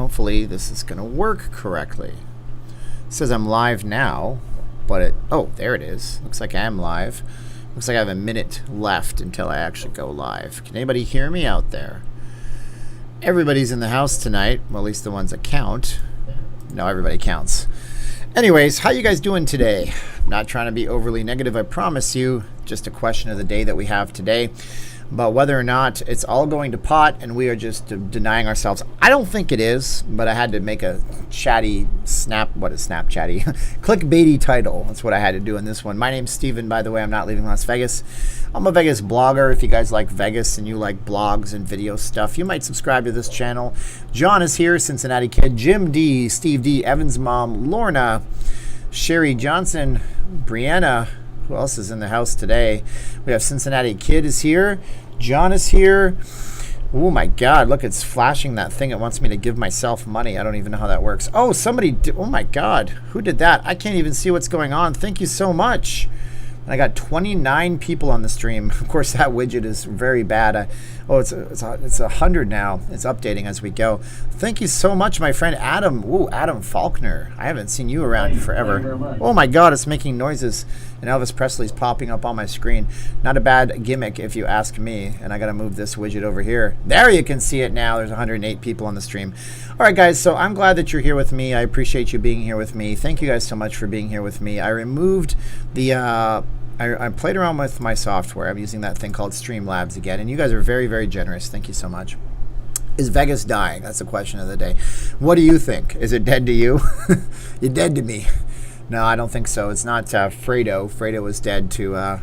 hopefully this is going to work correctly. It says I'm live now, but oh, there it is. Looks like I am live. Looks like I have a minute left until I actually go live. Can anybody hear me out there? Everybody's in the house tonight. Well, at least the ones that count. No, everybody counts. Anyways, how you guys doing today? Not trying to be overly negative, I promise you. Just a question of the day that we have today. But whether or not it's all going to pot and we are just denying ourselves. I don't think it is, but I had to make a chatty clickbaity title. That's what I had to do in this one. My name's Steven, by the way. I'm not leaving Las Vegas. I'm a Vegas blogger. If you guys like Vegas and you like blogs and video stuff, you might subscribe to this channel. John is here, Cincinnati Kid, Jim D, Steve D, Evan's mom, Lorna, Sherry Johnson, Brianna. Who else is in the house today? We have Cincinnati Kid is here. John is here. Oh my God, look, it's flashing that thing. It wants me to give myself money. I don't even know how that works. Oh, somebody did. Oh my God, who did that? I can't even see what's going on. Thank you so much. And I got 29 people on the stream. Of course, that widget is very bad. It's 100 now. It's updating as we go. Thank you so much, my friend Adam. Ooh, Adam Faulkner. I haven't seen you around forever. Oh my God, it's making noises. And Elvis Presley's popping up on my screen. Not a bad gimmick if you ask me. And I got to move this widget over here. There you can see it now. There's 108 people on the stream. All right, guys, so I'm glad that you're here with me. I appreciate you being here with me. Thank you guys so much for being here with me. I removed the... I played around with my software. I'm using that thing called Streamlabs again, and you guys are very, very generous. Thank you so much. Is Vegas dying? That's the question of the day. What do you think? Is it dead to you? You're dead to me. No, I don't think so. It's not Fredo. Fredo was dead to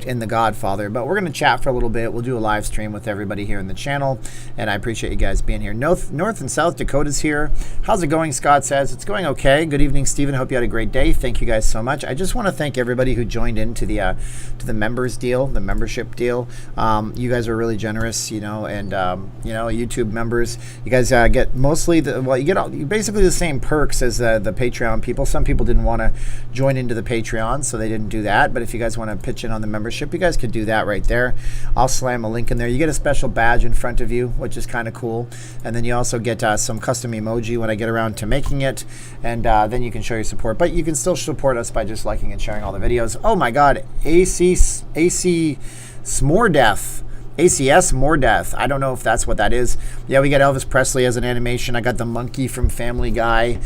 in The Godfather, but we're going to chat for a little bit. We'll do a live stream with everybody here in the channel, and I appreciate you guys being here. North and South Dakota's here. How's it going? Scott says it's going okay. Good evening, Stephen. Hope you had a great day. Thank you guys so much. I just want to thank everybody who joined into the members deal, the membership deal. You guys are really generous, you know, and YouTube members. You guys get mostly you basically the same perks as the Patreon people. Some people didn't want to join into the Patreon, so they didn't do that. But if you guys want to pitch in on the membership, you guys could do that right there. I'll slam a link in there. You get a special badge in front of you, which is kind of cool, and then you also get some custom emoji when I get around to making it, and then you can show your support. But you can still support us by just liking and sharing all the videos. Oh my God, AC S'more Death. ACS More Death. I don't know if that's what that is. Yeah, we got Elvis Presley as an animation. I got the monkey from Family Guy.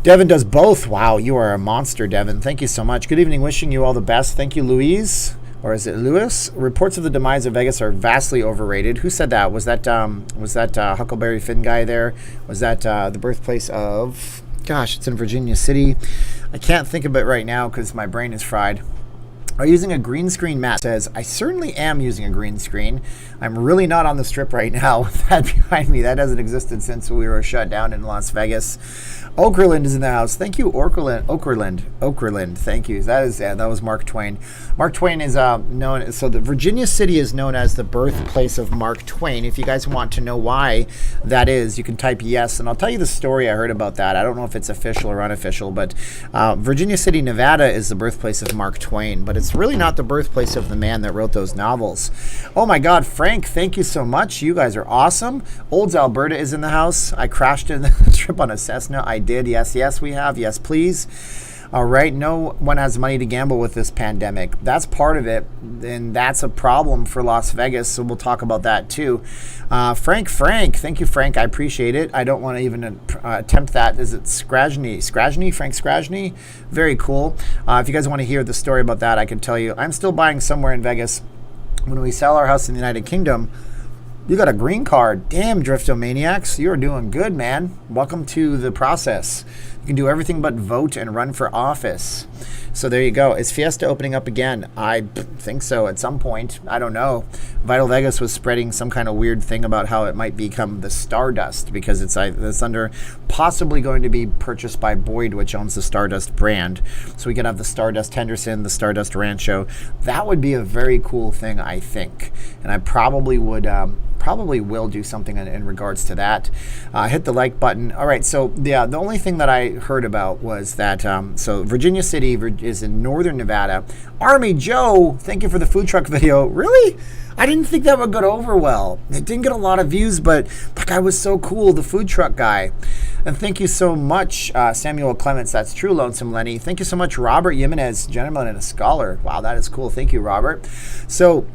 Devin does both. Wow, you are a monster, Devin. Thank you so much. Good evening. Wishing you all the best. Thank you, Louise. Or is it Lewis? Reports of the demise of Vegas are vastly overrated. Who said that? Was that Huckleberry Finn guy there? Was that the birthplace of... Gosh, it's in Virginia City. I can't think of it right now because my brain is fried. Are you using a green screen? Matt says, I certainly am using a green screen. I'm really not on the strip right now with that behind me. That hasn't existed since we were shut down in Las Vegas. Okerlund is in the house. Thank you, Okerlund. Thank you. That was Mark Twain. Mark Twain is known. So the Virginia City is known as the birthplace of Mark Twain. If you guys want to know why that is, you can type yes, and I'll tell you the story I heard about that. I don't know if it's official or unofficial, but Virginia City, Nevada, is the birthplace of Mark Twain, but it's really not the birthplace of the man that wrote those novels. Oh my God, Frank, thank you so much. You guys are awesome. Olds Alberta is in the house. I crashed in the trip on a Cessna. I did. Yes, we have. Yes, please. All right. No one has money to gamble with this pandemic. That's part of it, and that's a problem for Las Vegas, so we'll talk about that too. Frank. Thank you, Frank. I appreciate it. I don't want to even attempt that. Is it Scragny? Frank Scragny? Very cool. If you guys want to hear the story about that, I can tell you. I'm still buying somewhere in Vegas. When we sell our house in the United Kingdom, you got a green card. Damn, Driftomaniacs. You're doing good, man. Welcome to the process. You can do everything but vote and run for office. So there you go. Is Fiesta opening up again? I think so at some point. I don't know. Vital Vegas was spreading some kind of weird thing about how it might become the Stardust because it's under possibly going to be purchased by Boyd, which owns the Stardust brand. So we could have the Stardust Henderson, the Stardust Rancho. That would be a very cool thing, I think. And I probably will do something in regards to that. Hit the like button. All right, so yeah, the only thing that I heard about was that, so Virginia City is in northern Nevada. Army Joe, thank you for the food truck video. Really? I didn't think that would go over well. It didn't get a lot of views, but that guy was so cool, the food truck guy. And thank you so much, Samuel Clements. That's true, Lonesome Lenny. Thank you so much, Robert Jimenez, gentleman and a scholar. Wow, that is cool. Thank you, Robert. So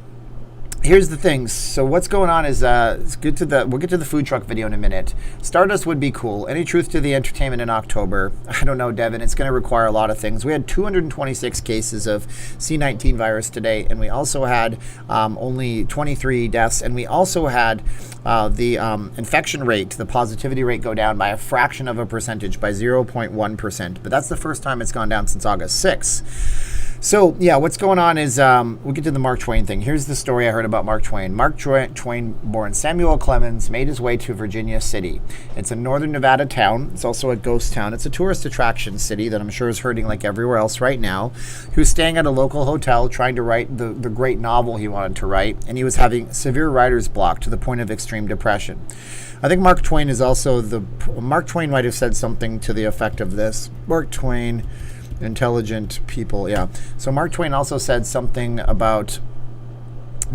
here's the thing. So what's going on is we'll get to the food truck video in a minute. Stardust would be cool. Any truth to the entertainment in October? I don't know, Devin. It's going to require a lot of things. We had 226 cases of C19 virus today, and we also had only 23 deaths, and we also had the infection rate, the positivity rate, go down by a fraction of a percentage, by 0.1%. But that's the first time it's gone down since August 6th. So, yeah, what's going on is we'll get to the Mark Twain thing. Here's the story I heard about Mark Twain. Mark Twain, born Samuel Clemens, made his way to Virginia City. It's a northern Nevada town. It's also a ghost town. It's a tourist attraction city that I'm sure is hurting like everywhere else right now. He was staying at a local hotel trying to write the great novel he wanted to write, and he was having severe writer's block to the point of extreme depression. I think Mark Twain is also Mark Twain might have said something to the effect of this. Mark Twain... Intelligent people, yeah. So Mark Twain also said something about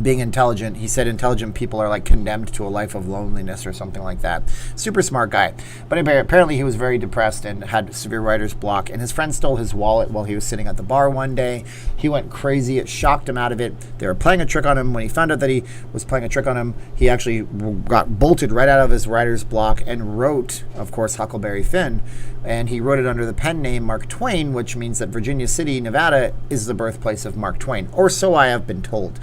being intelligent. He said intelligent people are like condemned to a life of loneliness or something like that. Super smart guy. But apparently he was very depressed and had severe writer's block, and his friend stole his wallet while he was sitting at the bar one day. He went crazy. It shocked him out of it. They were playing a trick on him. When he found out that he was playing a trick on him, he actually got bolted right out of his writer's block and wrote, of course, Huckleberry Finn. And he wrote it under the pen name Mark Twain, which means that Virginia City, Nevada, is the birthplace of Mark Twain, or so I have been told.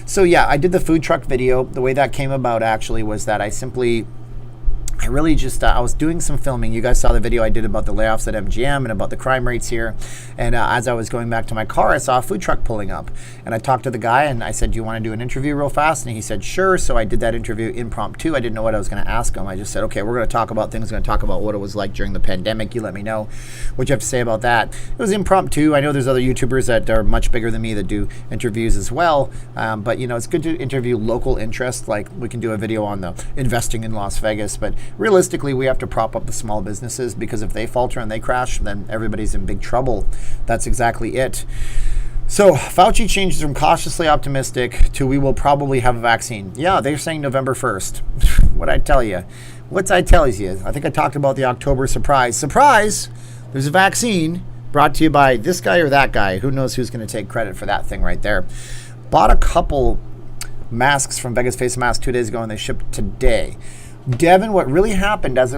So yeah, I did the food truck video. The way that came about actually was that I really just, I was doing some filming. You guys saw the video I did about the layoffs at MGM and about the crime rates here. And as I was going back to my car, I saw a food truck pulling up. And I talked to the guy and I said, do you want to do an interview real fast? And he said, sure. So I did that interview impromptu. I didn't know what I was going to ask him. I just said, okay, we're going to talk about things. We're going to talk about what it was like during the pandemic. You let me know what you have to say about that. It was impromptu. I know there's other YouTubers that are much bigger than me that do interviews as well. But, you know, it's good to interview local interest. Like we can do a video on the investing in Las Vegas. But realistically, we have to prop up the small businesses, because if they falter and they crash, then everybody's in big trouble. That's exactly it. So Fauci changes from cautiously optimistic to we will probably have a vaccine. Yeah, they're saying November 1st. What'd I tell you? I think I talked about the October surprise. Surprise! There's a vaccine brought to you by this guy or that guy. Who knows who's going to take credit for that thing right there. Bought a couple masks from Vegas Face Mask 2 days ago, and they shipped today. Devin, what really happened, as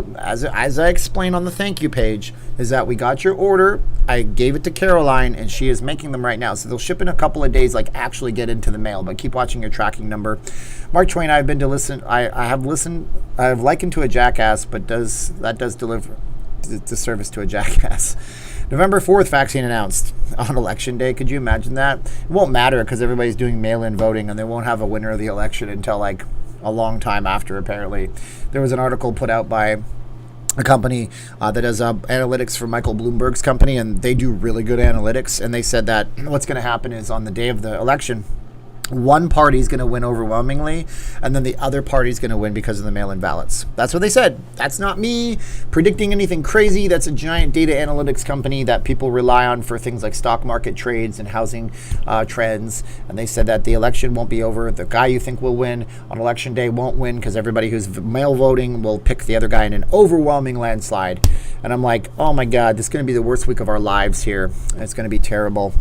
I explained on the thank you page, is that we got your order. I gave it to Caroline, and she is making them right now. So they'll ship in a couple of days, like actually get into the mail. But keep watching your tracking number. Mark Twain, I've been to listen. I have likened to a jackass, but that does deliver the service to a jackass. November 4th, vaccine announced on election day. Could you imagine that? It won't matter because everybody's doing mail-in voting, and they won't have a winner of the election until like a long time after, apparently. There was an article put out by a company that does analytics for Michael Bloomberg's company, and they do really good analytics, and they said that what's going to happen is on the day of the election, one party's going to win overwhelmingly, and then the other party's going to win because of the mail-in ballots. That's what they said. That's not me predicting anything crazy. That's a giant data analytics company that people rely on for things like stock market trades and housing trends. And they said that the election won't be over. The guy you think will win on election day won't win because everybody who's mail voting will pick the other guy in an overwhelming landslide. And I'm like, oh my God, this is going to be the worst week of our lives here. It's going to be terrible.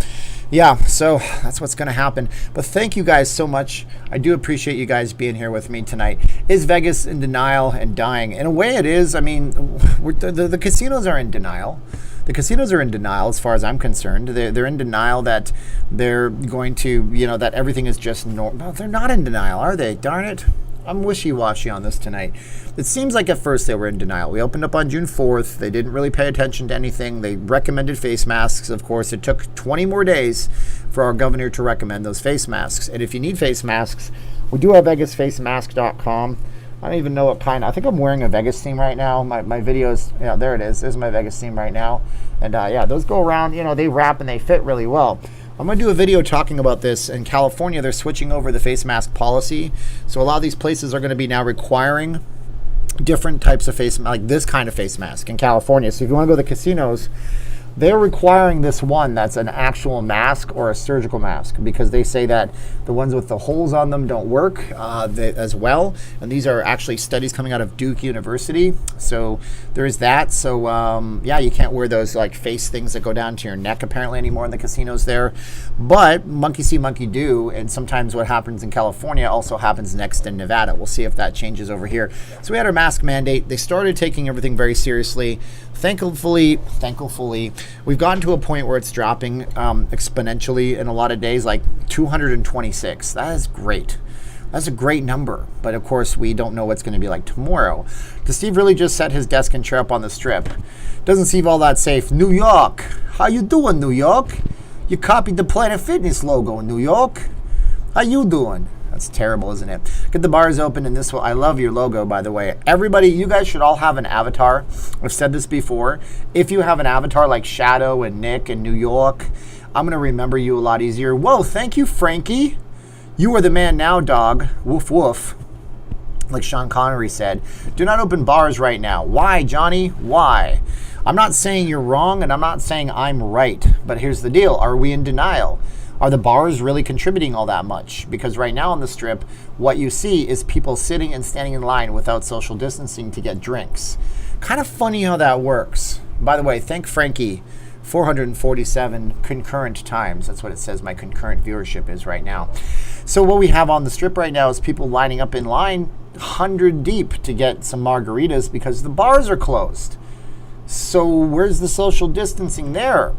Yeah, so that's what's going to happen. But thank you guys so much. I do appreciate you guys being here with me tonight. Is Vegas in denial and dying? In a way it is. I mean, the casinos are in denial. The casinos are in denial as far as I'm concerned. They're in denial that they're going to, that everything is just normal. They're not in denial, are they? Darn it. I'm wishy-washy on this tonight. It seems like at first they were in denial. We opened up on June 4th. They didn't really pay attention to anything. They recommended face masks. Of course, it took 20 more days for our governor to recommend those face masks. And if you need face masks, we do have vegasfacemask.com. I don't even know what kind. I think I'm wearing a Vegas theme right now. My videos, yeah, there it is. There's my Vegas theme right now. And yeah, those go around, they wrap and they fit really well. I'm going to do a video talking about this. In California, they're switching over the face mask policy. So a lot of these places are going to be now requiring different types of face, like this kind of face mask in California. So if you want to go to the casinos, they're requiring this one that's an actual mask or a surgical mask, because they say that the ones with the holes on them don't work as well. And these are actually studies coming out of Duke University. So there is that. So yeah, you can't wear those like face things that go down to your neck apparently anymore in the casinos there. But monkey see, monkey do. And sometimes what happens in California also happens next in Nevada. We'll see if that changes over here. So we had our mask mandate. They started taking everything very seriously. Thankfully, we've gotten to a point where it's dropping exponentially in a lot of days, like 226. That is great. That's a great number. But of course, we don't know what's going to be like tomorrow. Does Steve really just set his desk and chair up on the strip? Doesn't seem all that safe. New York. How you doing, New York? You copied the Planet Fitness logo in New York. How you doing? That's terrible, isn't it? Get the bars open in this one. I love your logo, by the way. Everybody, you guys should all have an avatar. I've said this before. If you have an avatar like Shadow and Nick and New York, I'm going to remember you a lot easier. Whoa, thank you, Frankie. You are the man now, dog. Woof, woof. Like Sean Connery said, do not open bars right now. Why, Johnny? Why? I'm not saying you're wrong, and I'm not saying I'm right. But here's the deal. Are we in denial? Are the bars really contributing all that much? Because right now on the strip, what you see is people sitting and standing in line without social distancing to get drinks. Kind of funny how that works. By the way, thank Frankie. 447 concurrent times. That's what it says my concurrent viewership is right now. So what we have on the strip right now is people lining up in line 100 deep to get some margaritas because the bars are closed. So where's the social distancing there?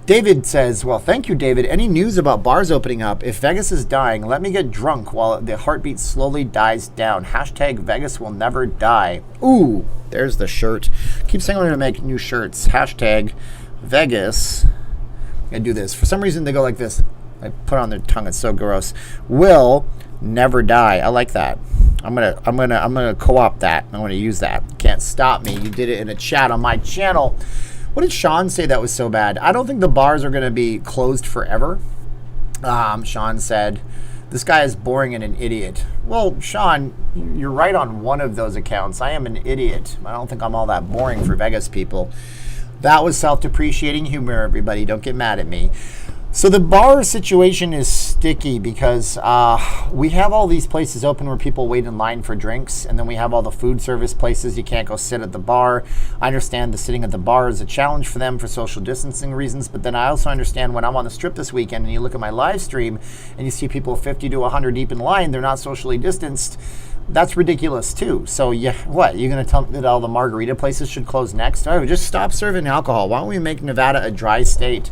David says, well, thank you, David. Any news about bars opening up? If Vegas is dying, let me get drunk while the heartbeat slowly dies down. Hashtag Vegas will never die. Ooh, there's the shirt. Keep saying I'm going to make new shirts. Hashtag Vegas. I do this. For some reason, they go like this. I put on their tongue. It's so gross. Will never die. I like that. I'm gonna co-opt that. I'm gonna use that. Can't stop me. You did it in a chat on my channel. What did Sean say that was so bad? I don't think the bars are going to be closed forever. Sean said, this guy is boring and an idiot. Well, Sean, you're right on one of those accounts. I am an idiot. I don't think I'm all that boring for Vegas people. That was self-depreciating humor, everybody. Don't get mad at me. So the bar situation is sticky because we have all these places open where people wait in line for drinks, and then we have all the food service places. You can't go sit at the bar. I understand the sitting at the bar is a challenge for them for social distancing reasons, but then I also understand when I'm on the strip this weekend and you look at my live stream and you see people 50 to 100 deep in line, they're not socially distanced. That's ridiculous too. So yeah, what? You're going to tell me that all the margarita places should close next? Oh, just stop serving alcohol. Why don't we make Nevada a dry state?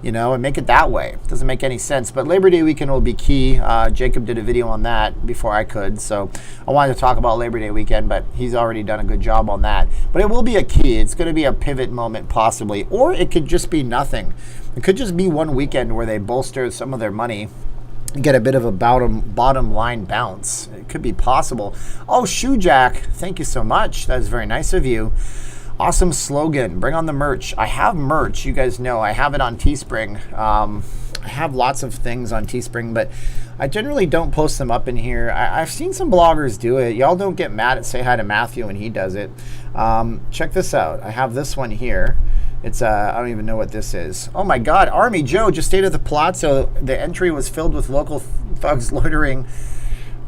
You know, and make it that way. It doesn't make any sense. But Labor Day weekend will be key. Jacob did a video on that before I could. So I wanted to talk about Labor Day weekend, but he's already done a good job on that. But it will be a key. It's going to be a pivot moment possibly. Or it could just be nothing. It could just be one weekend where they bolster some of their money and get a bit of a bottom line bounce. It could be possible. Oh, Shoe Jack, thank you so much. That is very nice of you. Awesome slogan. Bring on the merch. I have merch. You guys know I have it on Teespring. I have lots of things on Teespring, but I generally don't post them up in here. I've seen some bloggers do it. Y'all don't get mad at Say Hi to Matthew when he does it. Check this out. I have this one here. It's I don't even know what this is. Oh my God, Army Joe just stayed at the Palazzo. The entry was filled with local thugs loitering.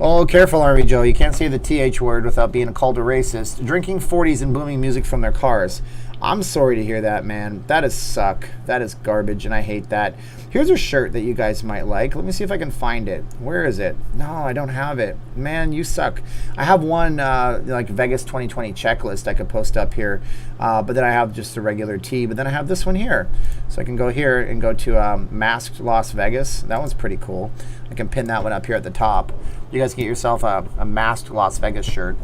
Oh, careful, Army Joe. You can't say the TH word without being called a racist. Drinking 40s and booming music from their cars. I'm sorry to hear that, man. That is suck. That is garbage, and I hate that. Here's a shirt that you guys might like. Let me see if I can find it. Where is it? No, I don't have it. Man, you suck. I have one, like Vegas 2020 checklist I could post up here, but then I have just a regular tee, but then I have this one here. So I can go here and go to Masked Las Vegas. That one's pretty cool. I can pin that one up here at the top. You guys get yourself a Masked Las Vegas shirt.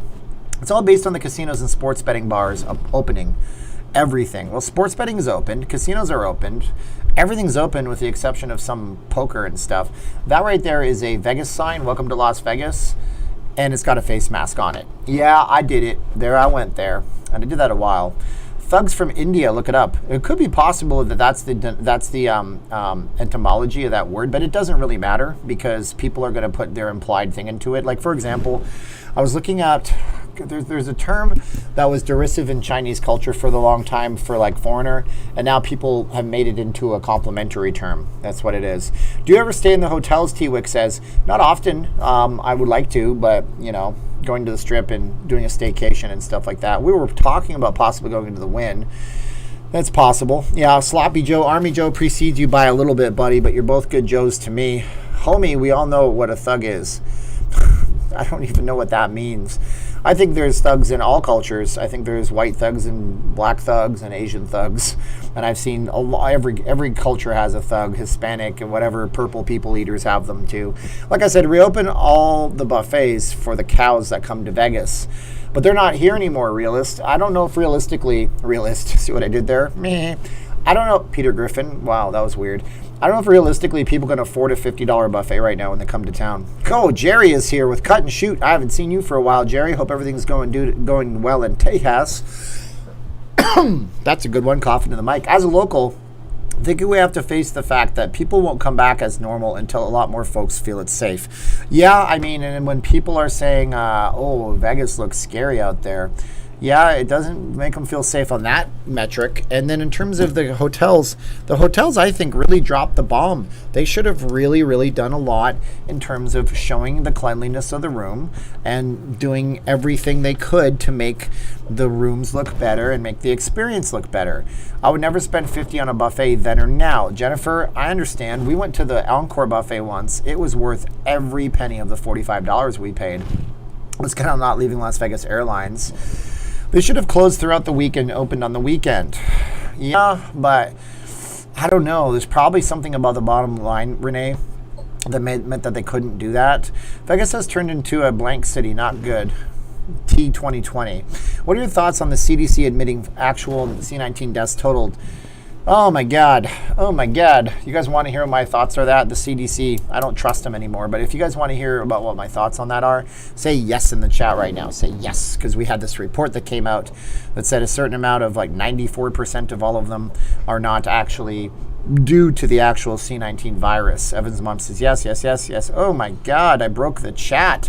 It's all based on the casinos and sports betting bars opening. Everything. Well, sports betting is opened. Casinos are opened. Everything's open with the exception of some poker and stuff. That right there is a Vegas sign, welcome to Las Vegas, and it's got a face mask on it. Yeah, I did it. There I went there. And I did that a while. Thugs from India, look it up. It could be possible that that's the etymology of that word, but it doesn't really matter because people are going to put their implied thing into it. Like, for example, I was looking at, there's a term that was derisive in Chinese culture for the long time for like foreigner, and now people have made it into a complimentary term. That's what it is. Do you ever stay in the hotels? T-Wick says, not often. I would like to, but you know, going to the Strip and doing a staycation and stuff like that. We were talking about possibly going into the Wynn. That's possible. Yeah, Sloppy Joe, Army Joe precedes you by a little bit, buddy, but you're both good Joes to me. Homie, we all know what a thug is. I don't even know what that means. I think there's thugs in all cultures. I think there's white thugs and black thugs and Asian thugs. And I've seen every culture has a thug, Hispanic and whatever, purple people eaters have them too. Like I said, reopen all the buffets for the cows that come to Vegas. But they're not here anymore, realist. I don't know if realist, see what I did there? Meh. I don't know, Peter Griffin. Wow, that was weird. I don't know if realistically people can afford a $50 buffet right now when they come to town. Oh, Jerry is here with Cut and Shoot. I haven't seen you for a while, Jerry. Hope everything's going well in Tejas. That's a good one, coughing to the mic. As a local, I think we have to face the fact that people won't come back as normal until a lot more folks feel it's safe. Yeah, I mean, and when people are saying, oh, Vegas looks scary out there, yeah, it doesn't make them feel safe on that metric. And then in terms of the hotels, I think, really dropped the bomb. They should have really, really done a lot in terms of showing the cleanliness of the room and doing everything they could to make the rooms look better and make the experience look better. I would never spend $50 on a buffet then or now. Jennifer, I understand. We went to the Encore buffet once. It was worth every penny of the $45 we paid. It's kind of not leaving Las Vegas Airlines. They should have closed throughout the week and opened on the weekend. Yeah, but I don't know. There's probably something about the bottom line, Renee, that meant that they couldn't do that. Vegas has turned into a blank city. Not good. T 2020. What are your thoughts on the CDC admitting actual C19 deaths totaled? Oh my God. Oh my God. You guys want to hear what my thoughts are that? The CDC, I don't trust them anymore. But if you guys want to hear about what my thoughts on that are, say yes in the chat right now. Say yes, because we had this report that came out that said a certain amount of like 94% of all of them are not actually due to the actual C19 virus. Evan's mom says yes, yes, yes, yes. Oh my God, I broke the chat.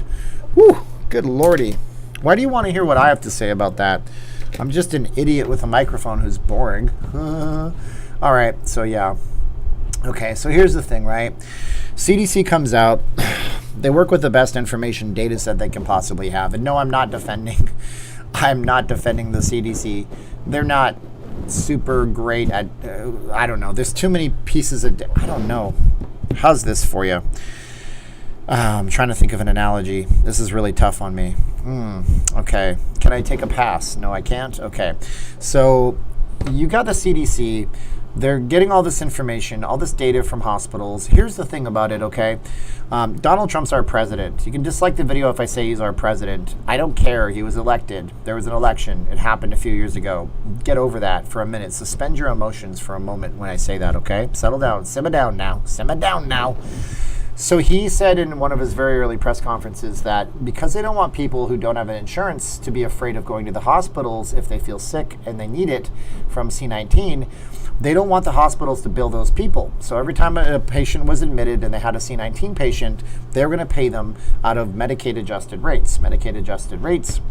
Whew, good lordy. Why do you want to hear what I have to say about that? I'm just an idiot with a microphone who's boring. All right, so yeah. Okay, so here's the thing, right? CDC comes out. They work with the best information data set they can possibly have. And no, I'm not defending the CDC. They're not super great at, I don't know. There's too many pieces of, I don't know. How's this for you? I'm trying to think of an analogy. This is really tough on me. Okay. Can I take a pass? No, I can't? Okay. So you got the CDC. They're getting all this information, all this data from hospitals. Here's the thing about it, okay? Donald Trump's our president. You can dislike the video if I say he's our president. I don't care. He was elected. There was an election. It happened a few years ago. Get over that for a minute. Suspend your emotions for a moment when I say that, okay? Settle down. Simmer down now. Simmer down now. So he said in one of his very early press conferences that because they don't want people who don't have an insurance to be afraid of going to the hospitals if they feel sick and they need it from C19, they don't want the hospitals to bill those people. So every time a patient was admitted and they had a C19 patient, they're going to pay them out of Medicaid-adjusted rates. Medicaid-adjusted rates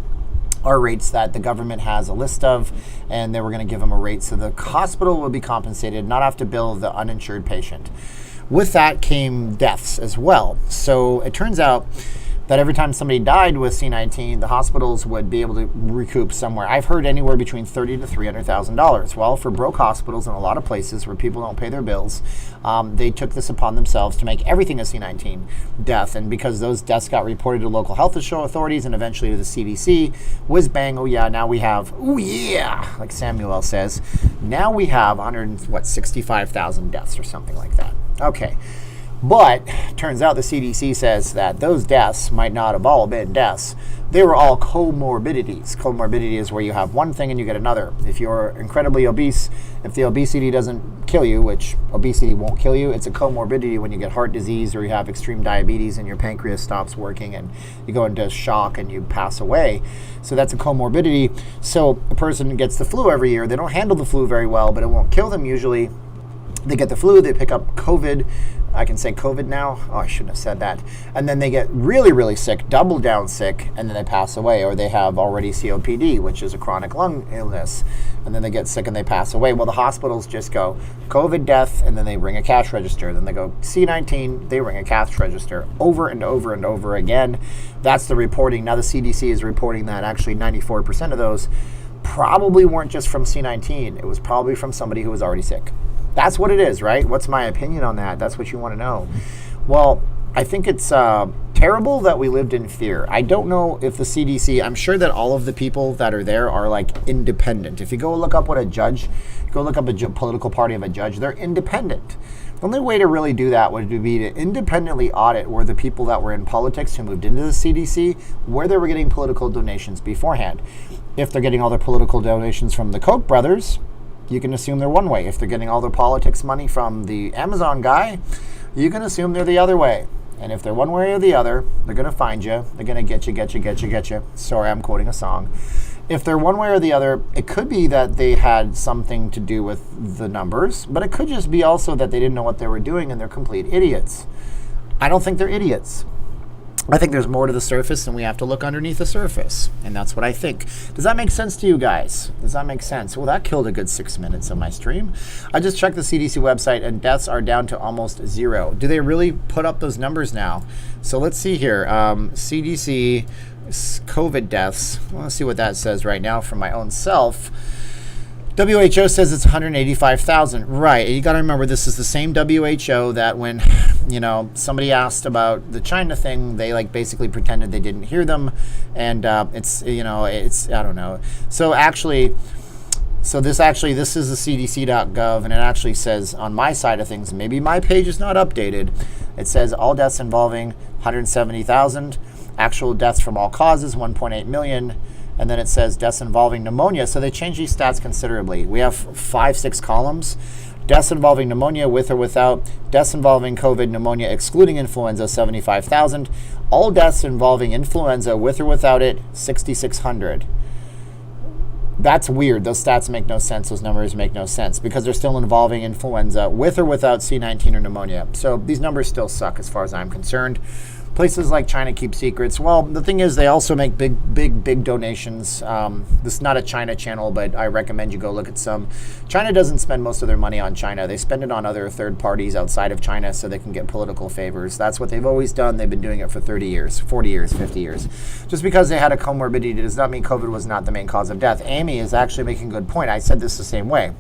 are rates that the government has a list of, and they were going to give them a rate so the hospital will be compensated, not have to bill the uninsured patient. With that came deaths as well. So it turns out that every time somebody died with C19, the hospitals would be able to recoup somewhere. I've heard anywhere between $30,000 to $300,000. Well, for broke hospitals in a lot of places where people don't pay their bills, they took this upon themselves to make everything a C19 death. And because those deaths got reported to local health authorities and eventually to the CDC, whiz bang, oh yeah, now we have, oh yeah, like Samuel says, now we have 65,000 deaths or something like that. Okay. But turns out the CDC says that those deaths might not have all been deaths. They were all comorbidities. Comorbidity is where you have one thing and you get another. If you're incredibly obese, if the obesity doesn't kill you, which obesity won't kill you, it's a comorbidity when you get heart disease or you have extreme diabetes and your pancreas stops working and you go into shock and you pass away. So that's a comorbidity. So a person gets the flu every year. They don't handle the flu very well, but it won't kill them usually. They get the flu, they pick up COVID. I can say COVID now. Oh, I shouldn't have said that. And then they get really, really sick, double down sick, and then they pass away. Or they have already COPD, which is a chronic lung illness. And then they get sick and they pass away. Well, the hospitals just go COVID death, and then they ring a cash register. Then they go C-19, they ring a cash register over and over and over again. That's the reporting. Now the CDC is reporting that actually 94% of those probably weren't just from C-19. It was probably from somebody who was already sick. That's what it is, right? What's my opinion on that? That's what you want to know. Well, I think it's terrible that we lived in fear. I don't know if the CDC, I'm sure that all of the people that are there are like independent. If you go look up what a judge, go look up a political party of a judge, they're independent. The only way to really do that would be to independently audit where the people that were in politics who moved into the CDC, where they were getting political donations beforehand. If they're getting all their political donations from the Koch brothers, you can assume they're one way. If they're getting all their politics money from the Amazon guy, you can assume they're the other way. And if they're one way or the other, they're going to find you. They're going to get you. Sorry, I'm quoting a song. If they're one way or the other, it could be that they had something to do with the numbers, but it could just be also that they didn't know what they were doing and they're complete idiots. I don't think they're idiots. I think there's more to the surface and we have to look underneath the surface. And that's what I think. Does that make sense to you guys? Does that make sense? Well, that killed a good 6 minutes of my stream. I just checked the CDC website and deaths are down to almost 0. Do they really put up those numbers now? So let's see here. CDC COVID deaths. I want to see what that says right now for my own self. WHO says it's 185,000. Right. You got to remember, this is the same WHO that when, somebody asked about the China thing, they like basically pretended they didn't hear them. And it's I don't know. So this is the cdc.gov, and it actually says on my side of things, maybe my page is not updated. It says all deaths involving 170,000, actual deaths from all causes, 1.8 million. And then it says deaths involving pneumonia. So they change these stats considerably. We have 5-6 columns. Deaths involving pneumonia with or without. Deaths involving COVID pneumonia excluding influenza, 75,000. All deaths involving influenza with or without it, 6,600. That's weird. Those stats make no sense. Those numbers make no sense because they're still involving influenza with or without C-19 or pneumonia. So these numbers still suck as far as I'm concerned. Places like China keep secrets. Well, the thing is, they also make big donations. This is not a China channel, but I recommend you go look at some. China doesn't spend most of their money on China. They spend it on other third parties outside of China so they can get political favors. That's what they've always done. They've been doing it for 30 years, 40 years, 50 years. Just because they had a comorbidity does not mean COVID was not the main cause of death. Amy is actually making a good point. I said this the same way.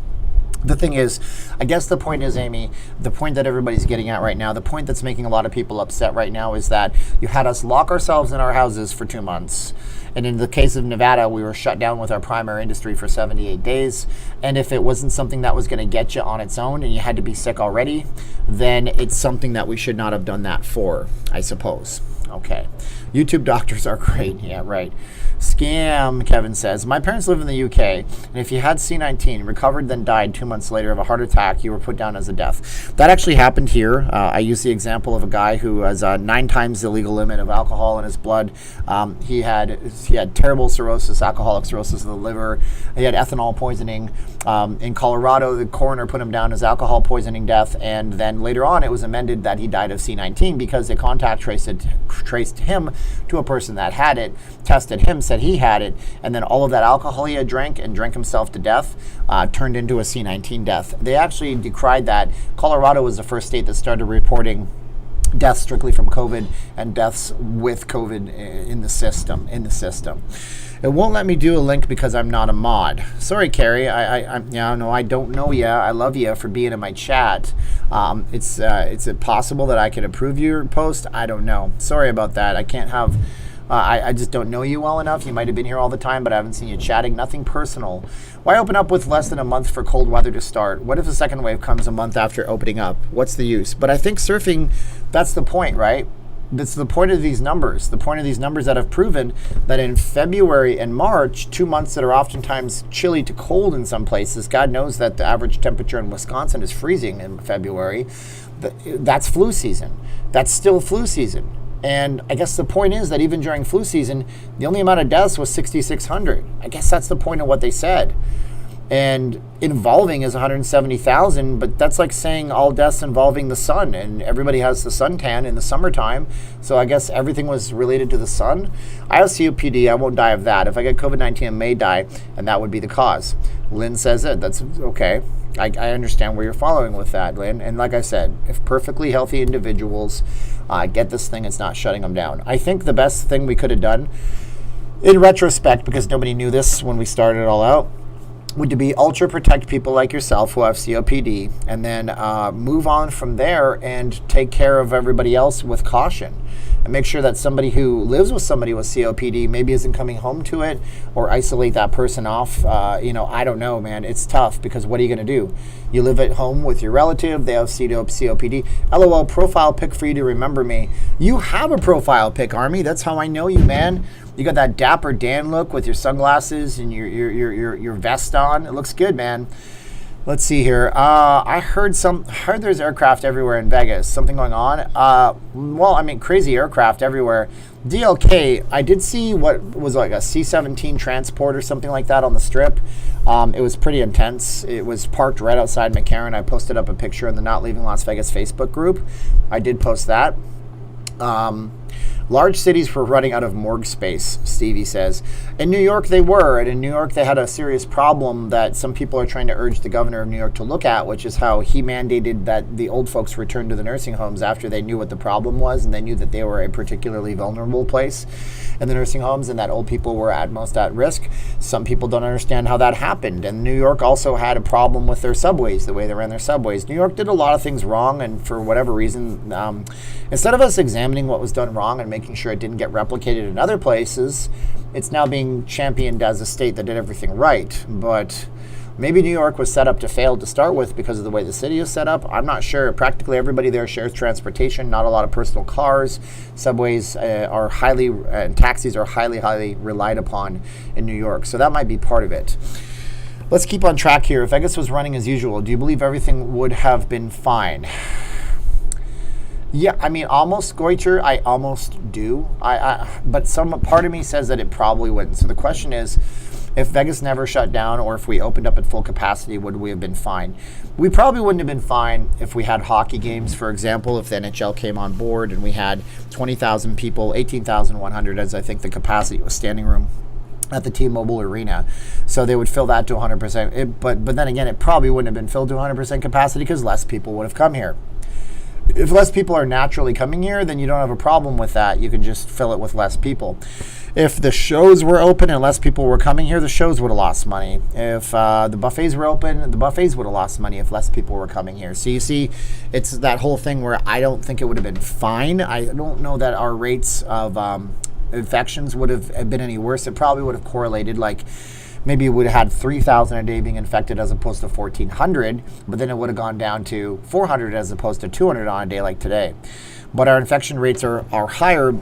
The thing is, I guess the point is, Amy, the point that everybody's getting at right now, the point that's making a lot of people upset right now is that you had us lock ourselves in our houses for 2 months. And in the case of Nevada, we were shut down with our primary industry for 78 days. And if it wasn't something that was going to get you on its own and you had to be sick already, then it's something that we should not have done that for, I suppose. Okay. YouTube doctors are great. Yeah, right. Scam, Kevin says. My parents live in the UK, and if you had C-19, recovered, then died 2 months later of a heart attack, you were put down as a death. That actually happened here. I use the example of a guy who has 9 times the legal limit of alcohol in his blood. He had terrible cirrhosis, alcoholic cirrhosis of the liver. He had ethanol poisoning. In Colorado, the coroner put him down as alcohol poisoning death, and then later on it was amended that he died of C-19 because they contact traced him to a person that had it, tested him, said he had it, and then all of that alcohol he had drank himself to death turned into a C-19 death. They actually decried that. Colorado was the first state that started reporting deaths strictly from COVID and deaths with COVID in the system. It won't let me do a link because I'm not a mod. Sorry, Carrie. I don't know you. I love you for being in my chat. Is it possible that I could approve your post? I don't know. Sorry about that. I can't have. I just don't know you well enough. You might have been here all the time, but I haven't seen you chatting. Nothing personal. Why open up with less than a month for cold weather to start? What if the second wave comes a month after opening up? What's the use? But I think surfing, that's the point, right? That's the point of these numbers. The point of these numbers that have proven that in February and March, 2 months that are oftentimes chilly to cold in some places, God knows that the average temperature in Wisconsin is freezing in February. That's flu season. That's still flu season. And I guess the point is that even during flu season, the only amount of deaths was 6,600. I guess that's the point of what they said. And involving is 170,000, but that's like saying all deaths involving the sun, and everybody has the suntan in the summertime. So I guess everything was related to the sun. I have COPD. I won't die of that. If I get COVID-19, I may die, and that would be the cause. Lynn says it. That's okay. I understand where you're following with that, Lynn. And like I said, if perfectly healthy individuals get this thing, it's not shutting them down. I think the best thing we could have done, in retrospect, because nobody knew this when we started it all out, would to be ultra protect people like yourself who have COPD, and then move on from there and take care of everybody else with caution. And make sure that somebody who lives with somebody with COPD maybe isn't coming home to it, or isolate that person off. I don't know, man. It's tough, because what are you going to do? You live at home with your relative, they have COPD. LOL, profile pic for you to remember me. You have a profile pic, Army. That's how I know you, man. You got that Dapper Dan look with your sunglasses and your vest on. It looks good, man. Let's see here. I heard there's aircraft everywhere in Vegas. Something going on. Crazy aircraft everywhere. DLK, I did see what was like a C-17 transport or something like that on the Strip. It was pretty intense. It was parked right outside McCarran. I posted up a picture in the Not Leaving Las Vegas Facebook group. I did post that. Large cities were running out of morgue space, Stevie says. In New York, they were. And in New York, they had a serious problem that some people are trying to urge the governor of New York to look at, which is how he mandated that the old folks return to the nursing homes after they knew what the problem was, and they knew that they were a particularly vulnerable place in the nursing homes, and that old people were at most at risk. Some people don't understand how that happened. And New York also had a problem with their subways, the way they ran their subways. New York did a lot of things wrong, and for whatever reason, instead of us examining what was done wrong and making sure it didn't get replicated in other places, it's now being championed as a state that did everything right. But maybe New York was set up to fail to start with because of the way the city is set up. I'm not sure. Practically everybody there shares transportation, not a lot of personal cars. Subways are taxis are highly relied upon in New York. So that might be part of it. Let's keep on track here. If Vegas was running as usual, do you believe everything would have been fine? Yeah, almost, Goiter, I almost do. But some part of me says that it probably wouldn't. So the question is, if Vegas never shut down, or if we opened up at full capacity, would we have been fine? We probably wouldn't have been fine if we had hockey games, for example, if the NHL came on board and we had 20,000 people, 18,100 as I think the capacity was standing room at the T-Mobile Arena. So they would fill that to 100%. But then again, it probably wouldn't have been filled to 100% capacity because less people would have come here. If less people are naturally coming here, then you don't have a problem with that. You can just fill it with less people. If the shows were open and less people were coming here, the shows would have lost money. If the buffets were open, the buffets would have lost money if less people were coming here. So you see, it's that whole thing where I don't think it would have been fine. I don't know that our rates of infections would have been any worse. It probably would have correlated, like maybe it would have had 3,000 a day being infected as opposed to 1,400, but then it would have gone down to 400 as opposed to 200 on a day like today. But our infection rates are higher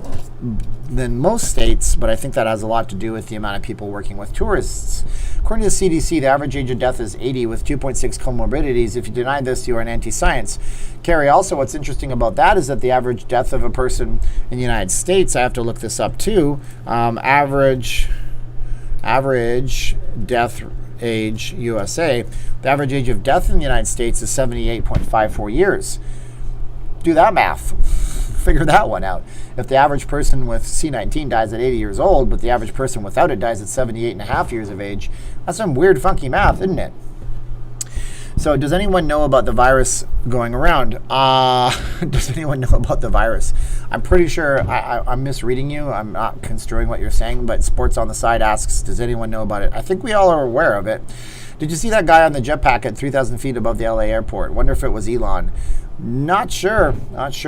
than most states, but I think that has a lot to do with the amount of people working with tourists. According to the CDC, the average age of death is 80 with 2.6 comorbidities. If you deny this, you are an anti-science. Carrie, also what's interesting about that is that the average death of a person in the United States, I have to look this up too, average death age USA, the average age of death in the United States is 78.54 years. Do that math. Figure that one out. If the average person with C19 dies at 80 years old, but the average person without it dies at 78 and a half years of age, that's some weird, funky math, isn't it? So does anyone know about the virus going around? Does anyone know about the virus? I'm pretty sure I'm misreading you. I'm not construing what you're saying, but Sports on the Side asks, does anyone know about it? I think we all are aware of it. Did you see that guy on the jetpack at 3,000 feet above the LA airport? Wonder if it was Elon. Not sure,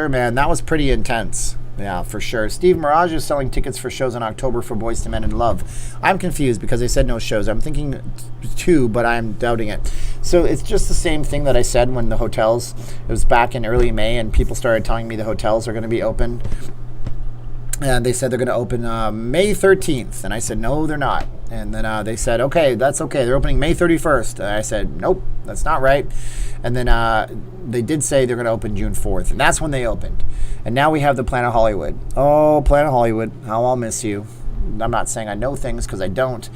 man. That was pretty intense. Yeah, for sure. Steve Mirage is selling tickets for shows in October for Boys to Men in Love. I'm confused because they said no shows. I'm thinking two, but I'm doubting it. So it's just the same thing that I said when the hotels, it was back in early May, and people started telling me the hotels are going to be open. And they said they're going to open May 13th. And I said, no, they're not. And then they said, okay, that's okay. They're opening May 31st. And I said, nope, that's not right. And then they did say they're going to open June 4th. And that's when they opened. And now we have the Planet Hollywood. Oh, Planet Hollywood, how I'll miss you. I'm not saying I know things because I don't.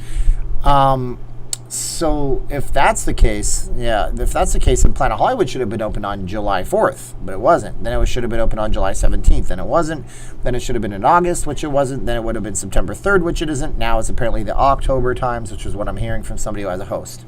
So if that's the case, then Planet Hollywood should have been open on July 4th, but it wasn't. Then it should have been open on July 17th, and it wasn't. Then it should have been in August, which it wasn't. Then it would have been September 3rd, which it isn't. Now it's apparently the October times, which is what I'm hearing from somebody who has a host.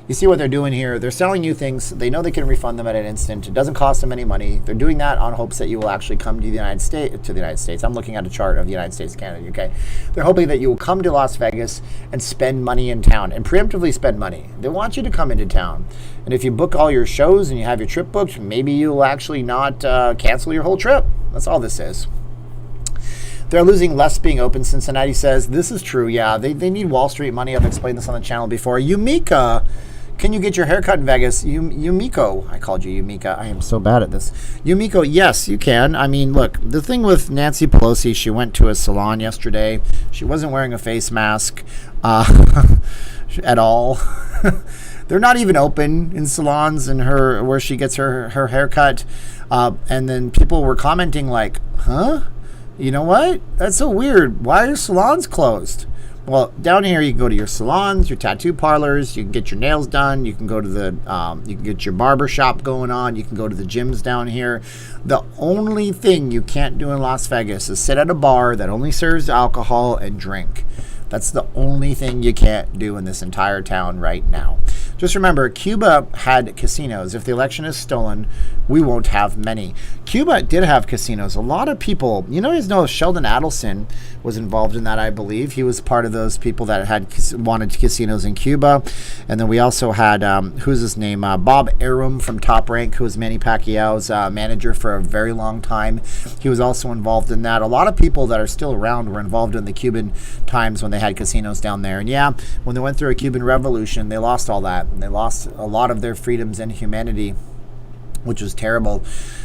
You see what they're doing here. They're selling you things. They know they can refund them at an instant. It doesn't cost them any money. They're doing that on hopes that you will actually come to the United States. I'm looking at a chart of the United States, Canada, UK. They're hoping that you will come to Las Vegas and spend money in town and preemptively spend money. They want you to come into town. And if you book all your shows and you have your trip booked, maybe you'll actually not cancel your whole trip. That's all this is. They're losing less being open, Cincinnati says. This is true, yeah. They need Wall Street money. I've explained this on the channel before. Yumika, can you get your hair cut in Vegas? Yumiko. I called you Yumika. I am so bad at this. Yumiko, yes, you can. I mean, look, the thing with Nancy Pelosi, she went to a salon yesterday. She wasn't wearing a face mask at all. They're not even open in salons in where she gets her hair cut. And then people were commenting like, huh? You know what? That's so weird. Why are salons closed? Well, down here you can go to your salons, your tattoo parlors, you can get your nails done, you can go to you can get your barber shop going on, you can go to the gyms down here. The only thing you can't do in Las Vegas is sit at a bar that only serves alcohol and drink. That's the only thing you can't do in this entire town right now. Just remember, Cuba had casinos. If the election is stolen, we won't have many. Cuba did have casinos. A lot of people, Sheldon Adelson was involved in that, I believe. He was part of those people that wanted casinos in Cuba. And then we also had, who's his name? Bob Arum from Top Rank, who was Manny Pacquiao's manager for a very long time. He was also involved in that. A lot of people that are still around were involved in the Cuban times when they had casinos down there. And yeah, when they went through a Cuban revolution, they lost all that. And they lost a lot of their freedoms and humanity, which was terrible.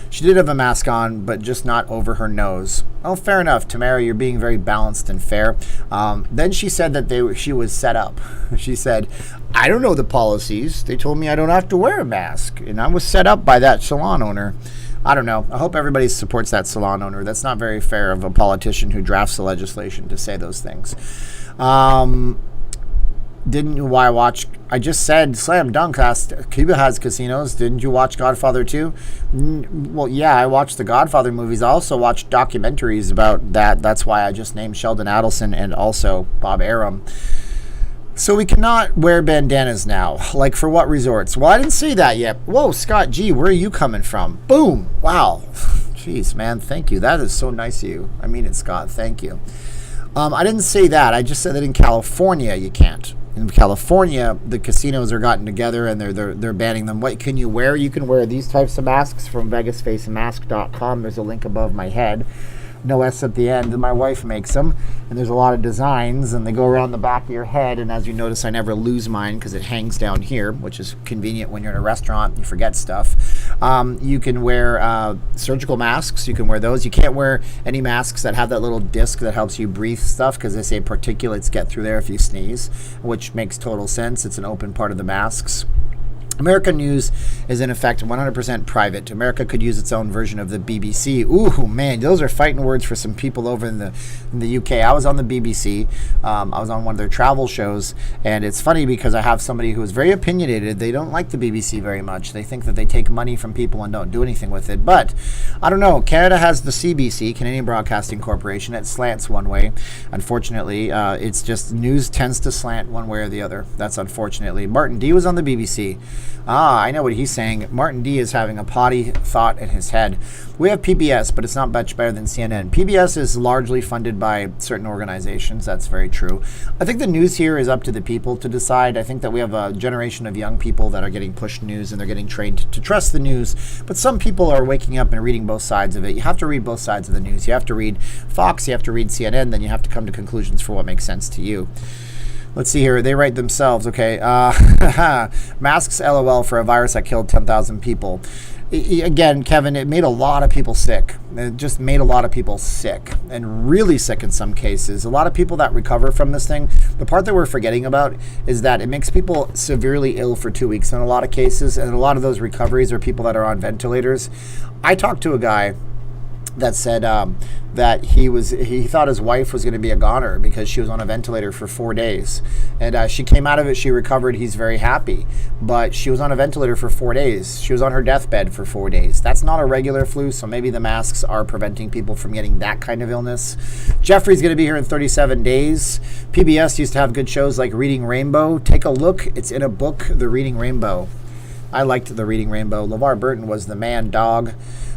She did have a mask on, but just not over her nose. Oh, fair enough, Tamara, you're being very balanced and fair. Then she said that she was set up. She said, I don't know the policies. They told me I don't have to wear a mask. And I was set up by that salon owner. I don't know. I hope everybody supports that salon owner. That's not very fair of a politician who drafts the legislation to say those things. Didn't you watch? I just said slam dunk. Cuba has casinos. Didn't you watch Godfather 2? Well, yeah, I watched the Godfather movies. I also watched documentaries about that. That's why I just named Sheldon Adelson and also Bob Arum. So we cannot wear bandanas now. Like for what resorts? Well, I didn't say that yet. Whoa, Scott G, where are you coming from? Boom. Wow. Jeez, man. Thank you. That is so nice of you. I mean it, Scott. Thank you. I didn't say that. I just said that in California you can't. In California, the casinos are gotten together and they're banning them. What can you wear? You can wear these types of masks from VegasFaceMask.com. There's a link above my head. No S at the end. My wife makes them, and there's a lot of designs, and they go around the back of your head. And as you notice, I never lose mine because it hangs down here, which is convenient when you're in a restaurant. You forget stuff. You can wear surgical masks. You can wear those. You can't wear any masks that have that little disc that helps you breathe stuff because they say particulates get through there if you sneeze, which makes total sense. It's an open part of the masks. American news is in effect 100% private. America could use its own version of the BBC. Ooh, man, those are fighting words for some people over in the UK. I was on the BBC. I was on one of their travel shows, and it's funny because I have somebody who is very opinionated. They don't like the BBC very much. They think that they take money from people and don't do anything with it. But I don't know. Canada has the CBC, Canadian Broadcasting Corporation. It slants one way. Unfortunately, it's just news tends to slant one way or the other. That's unfortunately. Martin D was on the BBC. I know what he's saying. Martin D is having a potty thought in his head. We have PBS, but it's not much better than CNN. PBS is largely funded by certain organizations. That's very true. I think the news here is up to the people to decide. I think that we have a generation of young people that are getting pushed news and they're getting trained to trust the news. But some people are waking up and reading both sides of it. You have to read both sides of the news. You have to read Fox, you have to read CNN, then you have to come to conclusions for what makes sense to you. Let's see here. They write themselves. Okay. Masks LOL for a virus that killed 10,000 people. Again, Kevin, it made a lot of people sick. It just made a lot of people sick and really sick in some cases. A lot of people that recover from this thing, the part that we're forgetting about is that it makes people severely ill for 2 weeks in a lot of cases. And a lot of those recoveries are people that are on ventilators. I talked to a guy that said that he thought his wife was going to be a goner because she was on a ventilator for 4 days, and she came out of it. She recovered. He's very happy, but she was on a ventilator for 4 days. She was on her deathbed for 4 days. That's not a regular flu, so maybe the masks are preventing people from getting that kind of illness. Jeffrey's going to be here in 37 days. PBS used to have good shows like Reading Rainbow. Take a look. It's in a book, The Reading Rainbow. I liked The Reading Rainbow. LeVar Burton was the man dog.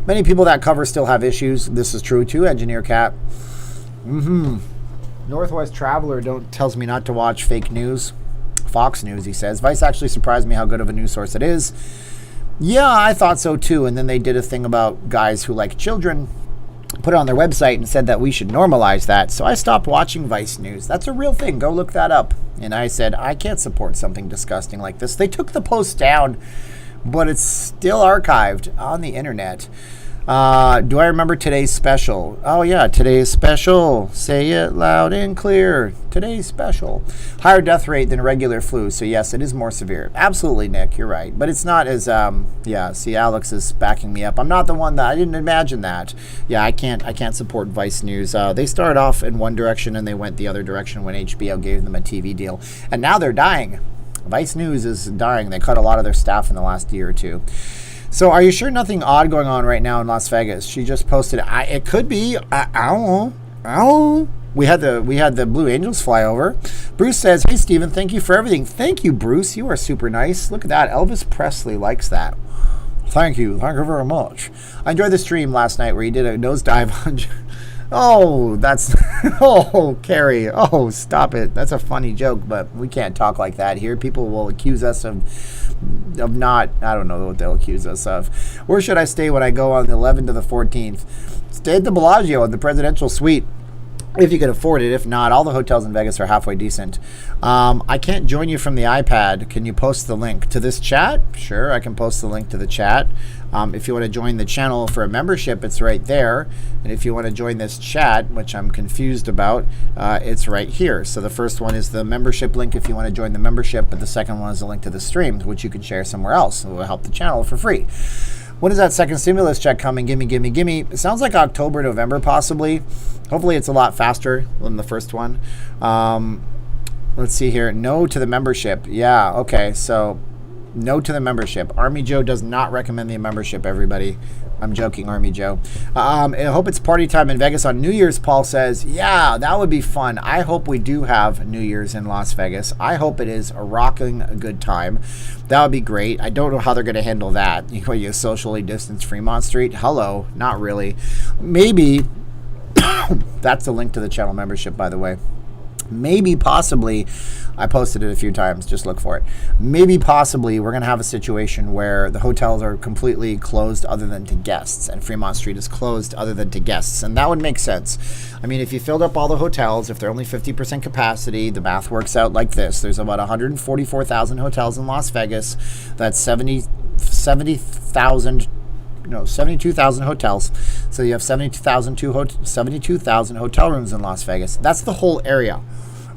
Many people that cover still have issues. This is true too, Engineer Cat. Northwest Traveler tells me not to watch fake news. Fox News, he says. Vice actually surprised me how good of a news source it is. Yeah, I thought so too. And then they did a thing about guys who like children, put it on their website and said that we should normalize that. So I stopped watching Vice News. That's a real thing. Go look that up. And I said, I can't support something disgusting like this. They took the post down, but it's still archived on the internet. Do I remember today's special? Oh, yeah, today's special. Say it loud and clear. Today's special. Higher death rate than regular flu. So, yes, it is more severe. Absolutely, Nick. You're right. But it's not as, yeah, see, Alex is backing me up. I'm not the one I didn't imagine that. Yeah, I can't support Vice News. They started off in one direction and they went the other direction when HBO gave them a TV deal. And now they're dying. Vice News is dying. They cut a lot of their staff in the last year or two. So are you sure nothing odd going on right now in Las Vegas? She just posted. It could be. I don't know. We had the Blue Angels fly over. Bruce says, "Hey Steven, thank you for everything." Thank you, Bruce. You are super nice. Look at that. Elvis Presley likes that. Thank you very much. I enjoyed the stream last night where you did a nosedive on. Oh, that's Carrie. Oh, stop it. That's a funny joke, but we can't talk like that here. People will accuse us of not, I don't know what they'll accuse us of. Where should I stay when I go on the 11th to the 14th? Stay at the Bellagio in the presidential suite. If you can afford it. If not, all the hotels in Vegas are halfway decent. I can't join you from the iPad. Can you post the link to this chat? Sure, I can post the link to the chat. If you want to join the channel for a membership, it's right there. And if you want to join this chat, which I'm confused about, it's right here. So the first one is the membership link if you want to join the membership, but the second one is a link to the stream, which you can share somewhere else. It will help the channel for free. When is that second stimulus check coming? Gimme. It sounds like October, November, possibly. Hopefully it's a lot faster than the first one. Let's see here. No to the membership. Yeah, okay. So no to the membership. Army Joe does not recommend the membership, everybody. I'm joking, Army Joe. I hope it's party time in Vegas on New Year's, Paul says. Yeah, that would be fun. I hope we do have New Year's in Las Vegas. I hope it is a rocking good time. That would be great. I don't know how they're going to handle that. You socially distance Fremont Street? Hello, not really. Maybe, that's the link to the channel membership, by the way. Maybe, possibly, I posted it a few times, just look for it. Maybe, possibly, we're going to have a situation where the hotels are completely closed other than to guests, and Fremont Street is closed other than to guests, and that would make sense. I mean, if you filled up all the hotels, if they're only 50% capacity, the math works out like this. There's about 144,000 hotels in Las Vegas. That's 72,000 hotels. So you have 72,000 hotel rooms in Las Vegas. That's the whole area.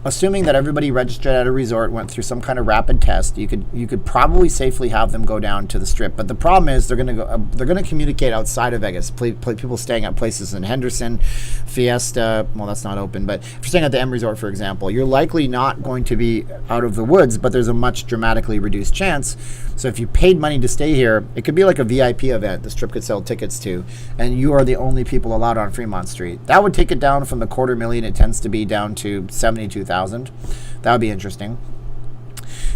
Assuming that everybody registered at a resort went through some kind of rapid test, you could probably safely have them go down to the Strip. But the problem is they're going to communicate outside of Vegas. People staying at places in Henderson, Fiesta. Well, that's not open. But if you're staying at the M Resort, for example, you're likely not going to be out of the woods, but there's a much dramatically reduced chance. So if you paid money to stay here, it could be like a VIP event the Strip could sell tickets to, and you are the only people allowed on Fremont Street. That would take it down from the 250,000 it tends to be down to 72,000. That would be interesting.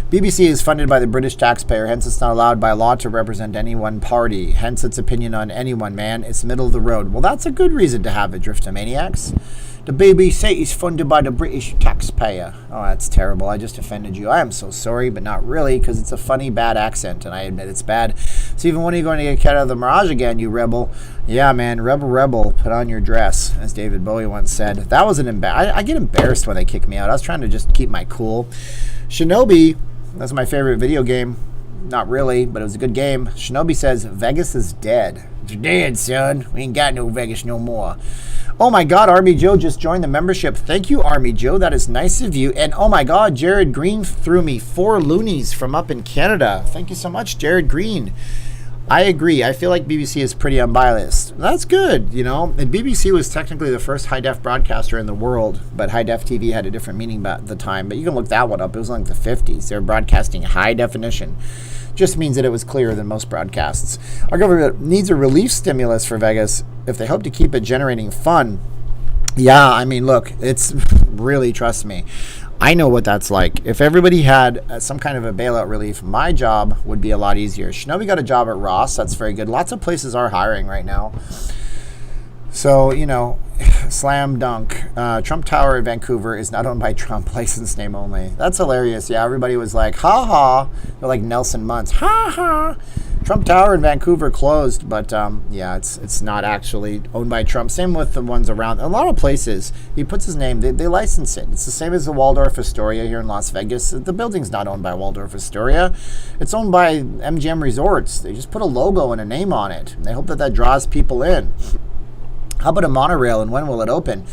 BBC is funded by the British taxpayer, hence it's not allowed by law to represent any one party. Hence its opinion on any one man. It's middle of the road. Well, that's a good reason to have it, Driftomaniacs. The BBC is funded by the British taxpayer. Oh, that's terrible. I just offended you. I am so sorry, but not really, because it's a funny, bad accent, and I admit it's bad. Stephen, when are you going to get cut out of the Mirage again, you rebel? Yeah, man, rebel, put on your dress, as David Bowie once said. That was an I get embarrassed when they kick me out. I was trying to just keep my cool. Shinobi, that's my favorite video game. Not really, but it was a good game. Shinobi says, Vegas is dead. It's dead, son. We ain't got no Vegas no more. Oh my God, Army Joe just joined the membership. Thank you, Army Joe. That is nice of you. And oh my God, Jared Green threw me 4 loonies from up in Canada. Thank you so much, Jared Green. I agree. I feel like BBC is pretty unbiased. That's good, you know. And BBC was technically the first high-def broadcaster in the world, but high-def TV had a different meaning at the time. But you can look that one up. It was like the 50s. They were broadcasting high definition. Just means that it was clearer than most broadcasts. Our government needs a relief stimulus for Vegas if they hope to keep it generating fun. Yeah, I mean, look, it's really, trust me, I know what that's like. If everybody had some kind of a bailout relief, my job would be a lot easier. Shinobi got a job at Ross. That's very good. Lots of places are hiring right now. So, you know, slam dunk. Trump Tower in Vancouver is not owned by Trump, license name only. That's hilarious. Yeah, everybody was like, ha ha. They're like Nelson Muntz. Ha ha. Trump Tower in Vancouver closed, but yeah, it's not actually owned by Trump. Same with the ones around. A lot of places, he puts his name, they license it. It's the same as the Waldorf Astoria here in Las Vegas. The building's not owned by Waldorf Astoria. It's owned by MGM Resorts. They just put a logo and a name on it. And they hope that that draws people in. How about a monorail, and when will it open?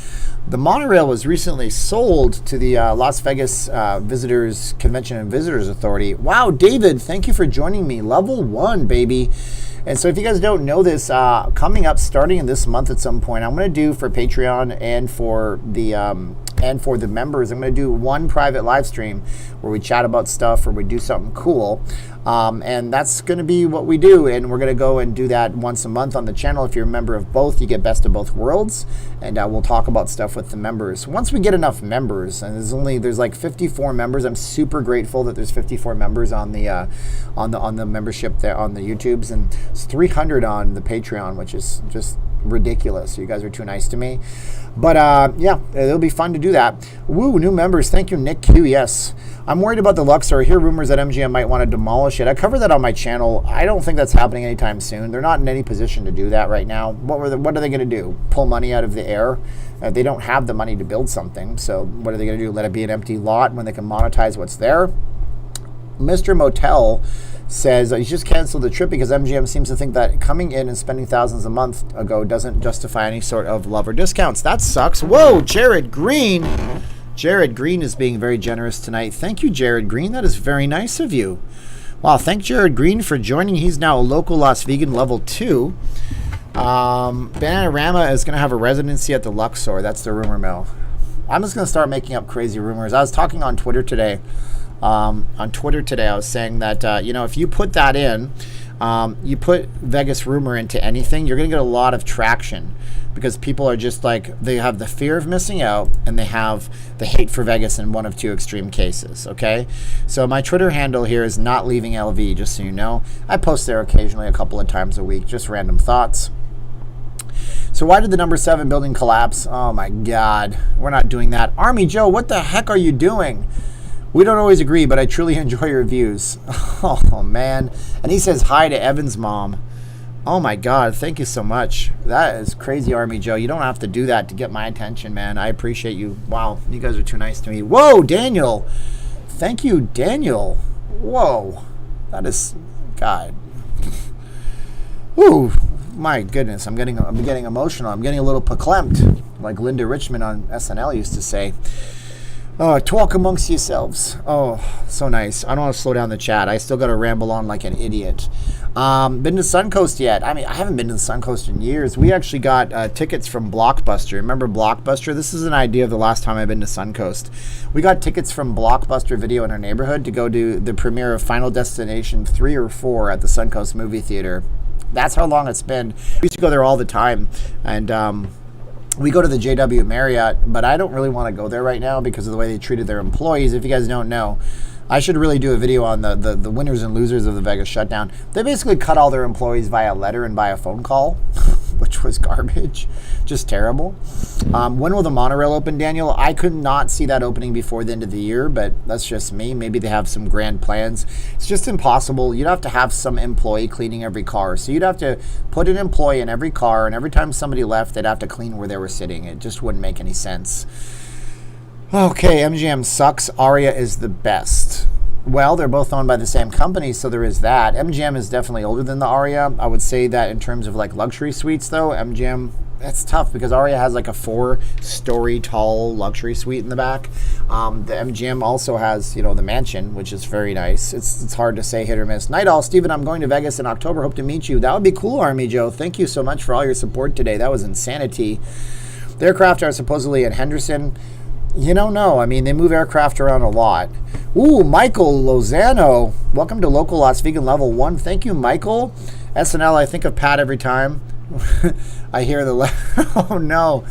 The monorail was recently sold to the Las Vegas Visitors Convention and Visitors Authority. Wow, David, thank you for joining me. Level 1, baby. And so if you guys don't know this, coming up starting in this month at some point, I'm going to do for Patreon and for the members, I'm going to do one private live stream where we chat about stuff or we do something cool. And that's going to be what we do. And we're going to go and do that once a month on the channel. If you're a member of both, you get best of both worlds. And we'll talk about stuff with the members. Once we get enough members, and there's like 54 members. I'm super grateful that there's 54 members on the membership there on the YouTubes, and it's 300 on the Patreon, which is just ridiculous. You guys are too nice to me. But yeah, it'll be fun to do that. Woo, new members. Thank you, Nick Q. Yes. I'm worried about the Luxor. I hear rumors that MGM might want to demolish it. I covered that on my channel. I don't think that's happening anytime soon. They're not in any position to do that right now. What are they going to do? Pull money out of the air? They don't have the money to build something. So what are they going to do? Let it be an empty lot when they can monetize what's there? Mr. Motel says he just canceled the trip because MGM seems to think that coming in and spending thousands a month ago doesn't justify any sort of love or discounts. That sucks. Whoa, Jared Green. Jared Green is being very generous tonight. Thank you, Jared Green. That is very nice of you. Wow, thank Jared Green for joining. He's now a local Las Vegan level 2. Bananarama is going to have a residency at the Luxor. That's the rumor mill. I'm just going to start making up crazy rumors. I was talking on Twitter today. I was saying that, you know, if you put that in, you put Vegas rumor into anything, you're going to get a lot of traction because people are just like, they have the fear of missing out and they have the hate for Vegas in one of two extreme cases, okay? So my Twitter handle here is not leaving LV, just so you know. I post there occasionally a couple of times a week, just random thoughts. So why did the number 7 building collapse? Oh my God, we're not doing that. Army Joe, what the heck are you doing? We don't always agree, but I truly enjoy your views. Oh, man. And he says hi to Evan's mom. Oh, my God. Thank you so much. That is crazy, Army Joe. You don't have to do that to get my attention, man. I appreciate you. Wow. You guys are too nice to me. Whoa, Daniel. Thank you, Daniel. Whoa. That is... God. Ooh. My goodness. I'm getting emotional. I'm getting a little verklempt, like Linda Richmond on SNL used to say. Talk amongst yourselves. Oh, so nice. I don't want to slow down the chat. I still got to ramble on like an idiot. Been to Suncoast yet? I mean, I haven't been to the Suncoast in years. We actually got tickets from Blockbuster. Remember Blockbuster? This is an idea of the last time I've been to Suncoast. We got tickets from Blockbuster Video in our neighborhood to go to the premiere of Final Destination 3 or 4 at the Suncoast movie theater. That's how long it's been. We used to go there all the time. And, we go to the JW Marriott, but I don't really want to go there right now because of the way they treated their employees. If you guys don't know, I should really do a video on the winners and losers of the Vegas shutdown. They basically cut all their employees via letter and via phone call, which was garbage. Just terrible. When will the monorail open, Daniel? I could not see that opening before the end of the year, but that's just me. Maybe they have some grand plans. It's just impossible. You'd have to have some employee cleaning every car. So you'd have to put an employee in every car, and every time somebody left, they'd have to clean where they were sitting. It just wouldn't make any sense. Okay, MGM sucks. Aria is the best. Well, they're both owned by the same company, so there is that. MGM is definitely older than the Aria. I would say that in terms of like luxury suites, though, MGM, that's tough because Aria has like a 4-story tall luxury suite in the back. The MGM also has, you know, the mansion, which is very nice. It's hard to say, hit or miss. Night all, Steven, I'm going to Vegas in October. Hope to meet you. That would be cool, Army Joe. Thank you so much for all your support today. That was insanity. The aircraft are supposedly in Henderson. You don't know. I mean, they move aircraft around a lot. Ooh, Michael Lozano. Welcome to Local Las Vegan Level 1. Thank you, Michael. SNL, I think of Pat every time. I hear the... oh, no.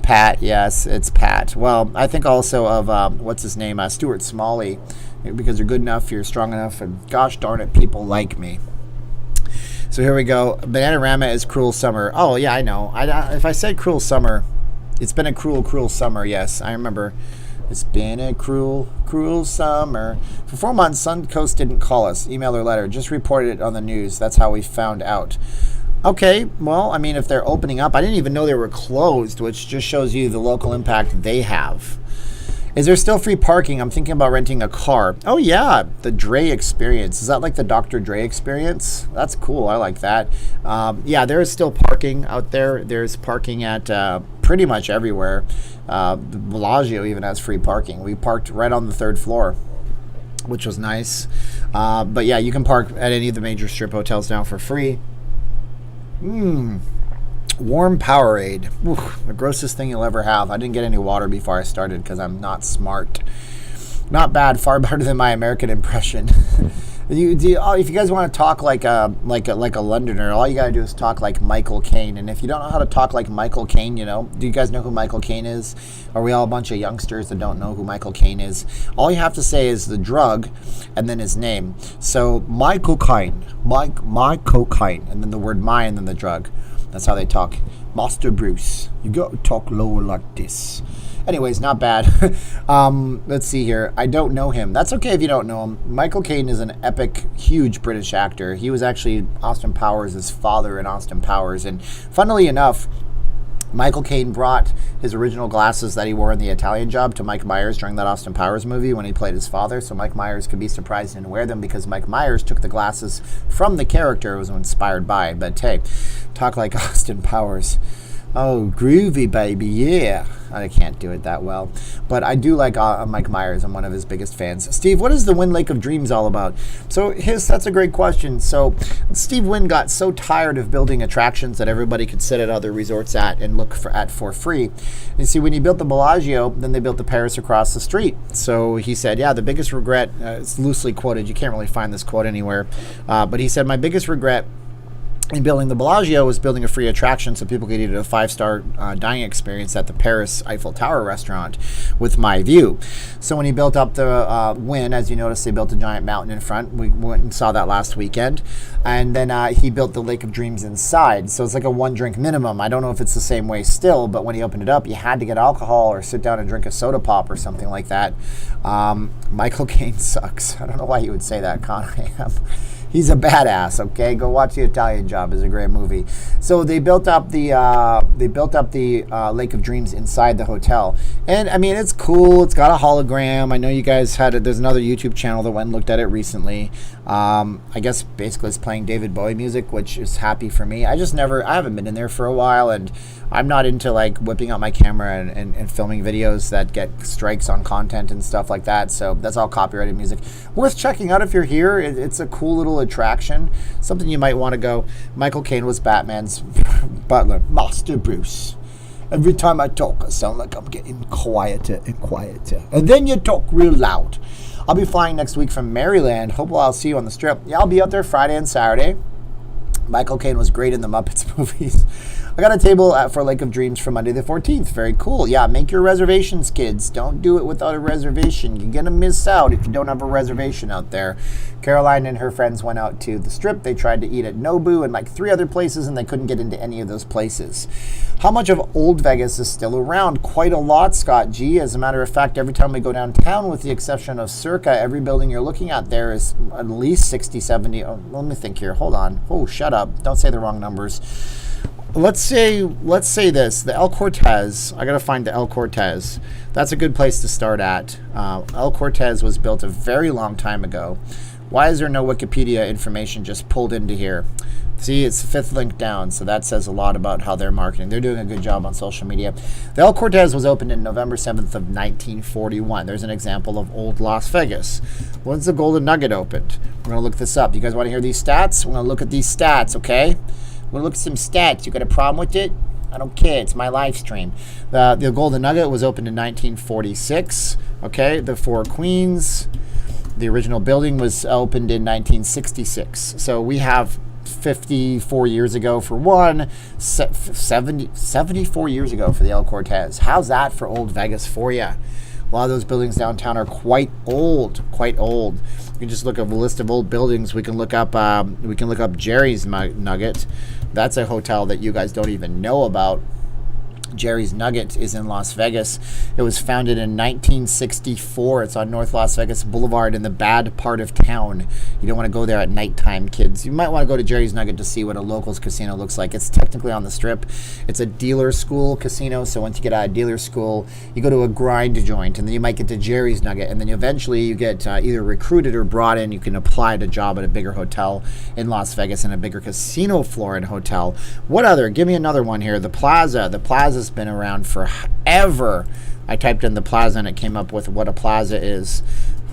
Pat, yes, it's Pat. Well, I think also of, what's his name? Stuart Smalley. Because you're good enough, you're strong enough, and gosh darn it, people like me. So here we go. Bananarama is Cruel Summer. Oh, yeah, I know. If I said Cruel Summer... It's been a cruel, cruel summer. Yes, I remember. It's been a cruel, cruel summer. For 4 months, Suncoast didn't call us, email or letter. Just reported it on the news. That's how we found out. Okay, well, I mean, if they're opening up, I didn't even know they were closed, which just shows you the local impact they have. Is there still free parking? I'm thinking about renting a car. Oh, yeah, the Dre experience. Is that like the Dr. Dre experience? That's cool. I like that. Yeah, there is still parking out there. There's parking at pretty much everywhere. The Bellagio even has free parking. We parked right on the 3rd floor, which was nice. But, yeah, you can park at any of the major strip hotels now for free. Warm Powerade. Oof, the grossest thing you'll ever have. I didn't get any water before I started because I'm not smart. Not bad. Far better than my American impression. If you guys want to talk like a Londoner, all you gotta do is talk like Michael Caine. And if you don't know how to talk like Michael Caine, you know, do you guys know who Michael Caine is? Are we all a bunch of youngsters that don't know who Michael Caine is? All you have to say is the drug and then his name. So Michael Caine, Michael Caine, and then the word "my" and then the drug. That's how they talk. Master Bruce, you got to talk lower like this. Anyways, not bad. Let's see here. I don't know him. That's okay if you don't know him. Michael Caine is an epic, huge British actor. He was actually Austin Powers' father in Austin Powers. And funnily enough, Michael Caine brought his original glasses that he wore in The Italian Job to Mike Myers during that Austin Powers movie when he played his father. So Mike Myers could be surprised and wear them because Mike Myers took the glasses from the character it was inspired by. But hey, talk like Austin Powers. Oh, groovy, baby, yeah. I can't do it that well. But I do like Mike Myers. I'm one of his biggest fans. Steve, what is the Wynn Lake of Dreams all about? So that's a great question. So Steve Wynn got so tired of building attractions that everybody could sit at other resorts at and look for free. And see, when he built the Bellagio, then they built the Paris across the street. So he said, yeah, the biggest regret, it's loosely quoted. You can't really find this quote anywhere. But he said, my biggest regret in building the Bellagio was building a free attraction so people could eat a 5-star dining experience at the Paris Eiffel Tower restaurant with my view. So when he built up the Wynn, as you notice, they built a giant mountain in front. We went and saw that last weekend. And then he built the Lake of Dreams inside. So it's like a 1-drink minimum. I don't know if it's the same way still, but when he opened it up, you had to get alcohol or sit down and drink a soda pop or something like that. Michael Caine sucks. I don't know why you would say that, Conrad. He's a badass. Okay, go watch The Italian Job. It's a great movie. So they built up the Lake of Dreams inside the hotel, and I mean it's cool. It's got a hologram. I know you guys had it. There's another YouTube channel that went and looked at it recently. I guess basically it's playing David Bowie music, which is happy for me. I haven't been in there for a while, and I'm not into like whipping out my camera and filming videos that get strikes on content and stuff like that. So that's all copyrighted music. Worth checking out if you're here. It's a cool little attraction. Something you might want to go. Michael Caine was Batman's butler. Master Bruce. Every time I talk, I sound like I'm getting quieter and quieter. And then you talk real loud. I'll be flying next week from Maryland. Hope I'll see you on the Strip. Yeah, I'll be out there Friday and Saturday. Michael Caine was great in the Muppets movies. I got a table for Lake of Dreams for Monday the 14th. Very cool. Yeah, make your reservations, kids. Don't do it without a reservation. You're going to miss out if you don't have a reservation out there. Caroline and her friends went out to the Strip. They tried to eat at Nobu and like 3 other places, and they couldn't get into any of those places. How much of Old Vegas is still around? Quite a lot, Scott G. As a matter of fact, every time we go downtown, with the exception of Circa, every building you're looking at there is at least 60, 70. Oh, let me think here. Hold on. Oh, shut up. Don't say the wrong numbers. let's say this, the El Cortez. I gotta find the El Cortez. That's a good place to start at. El Cortez was built a very long time ago. Why is there no Wikipedia information just pulled into here? See, it's the fifth link down, so that says a lot about how they're marketing. They're doing a good job on social media. The El Cortez was opened in November 7th of 1941. There's an example of old Las Vegas. When's the Golden Nugget opened? We're going to look this up. You guys want to hear these stats? We're going to look at these stats, okay? We're going to look at some stats. You got a problem with it? I don't care. It's my live stream. The Golden Nugget was opened in 1946, okay? The Four Queens. The original building was opened in 1966. So we have 54 years ago for one, 74 years ago for the El Cortez. How's that for old Vegas for you? A lot of those buildings downtown are quite old, quite old. You can just look at a list of old buildings. We can look up Jerry's Nugget. That's a hotel that you guys don't even know about. Jerry's Nugget is in Las Vegas. It was founded in 1964. It's on North Las Vegas Boulevard in the bad part of town. You don't want to go there at nighttime, kids. You might want to go to Jerry's Nugget to see what a locals casino looks like. It's technically on the Strip. It's a dealer school casino, so once you get out of dealer school, you go to a grind joint, and then you might get to Jerry's Nugget, and then eventually you get either recruited or brought in. You can apply to a job at a bigger hotel in Las Vegas and a bigger casino floor and hotel. What other? Give me another one here. The Plaza. The Plaza's been around forever. I typed in the Plaza and it came up with what a plaza is.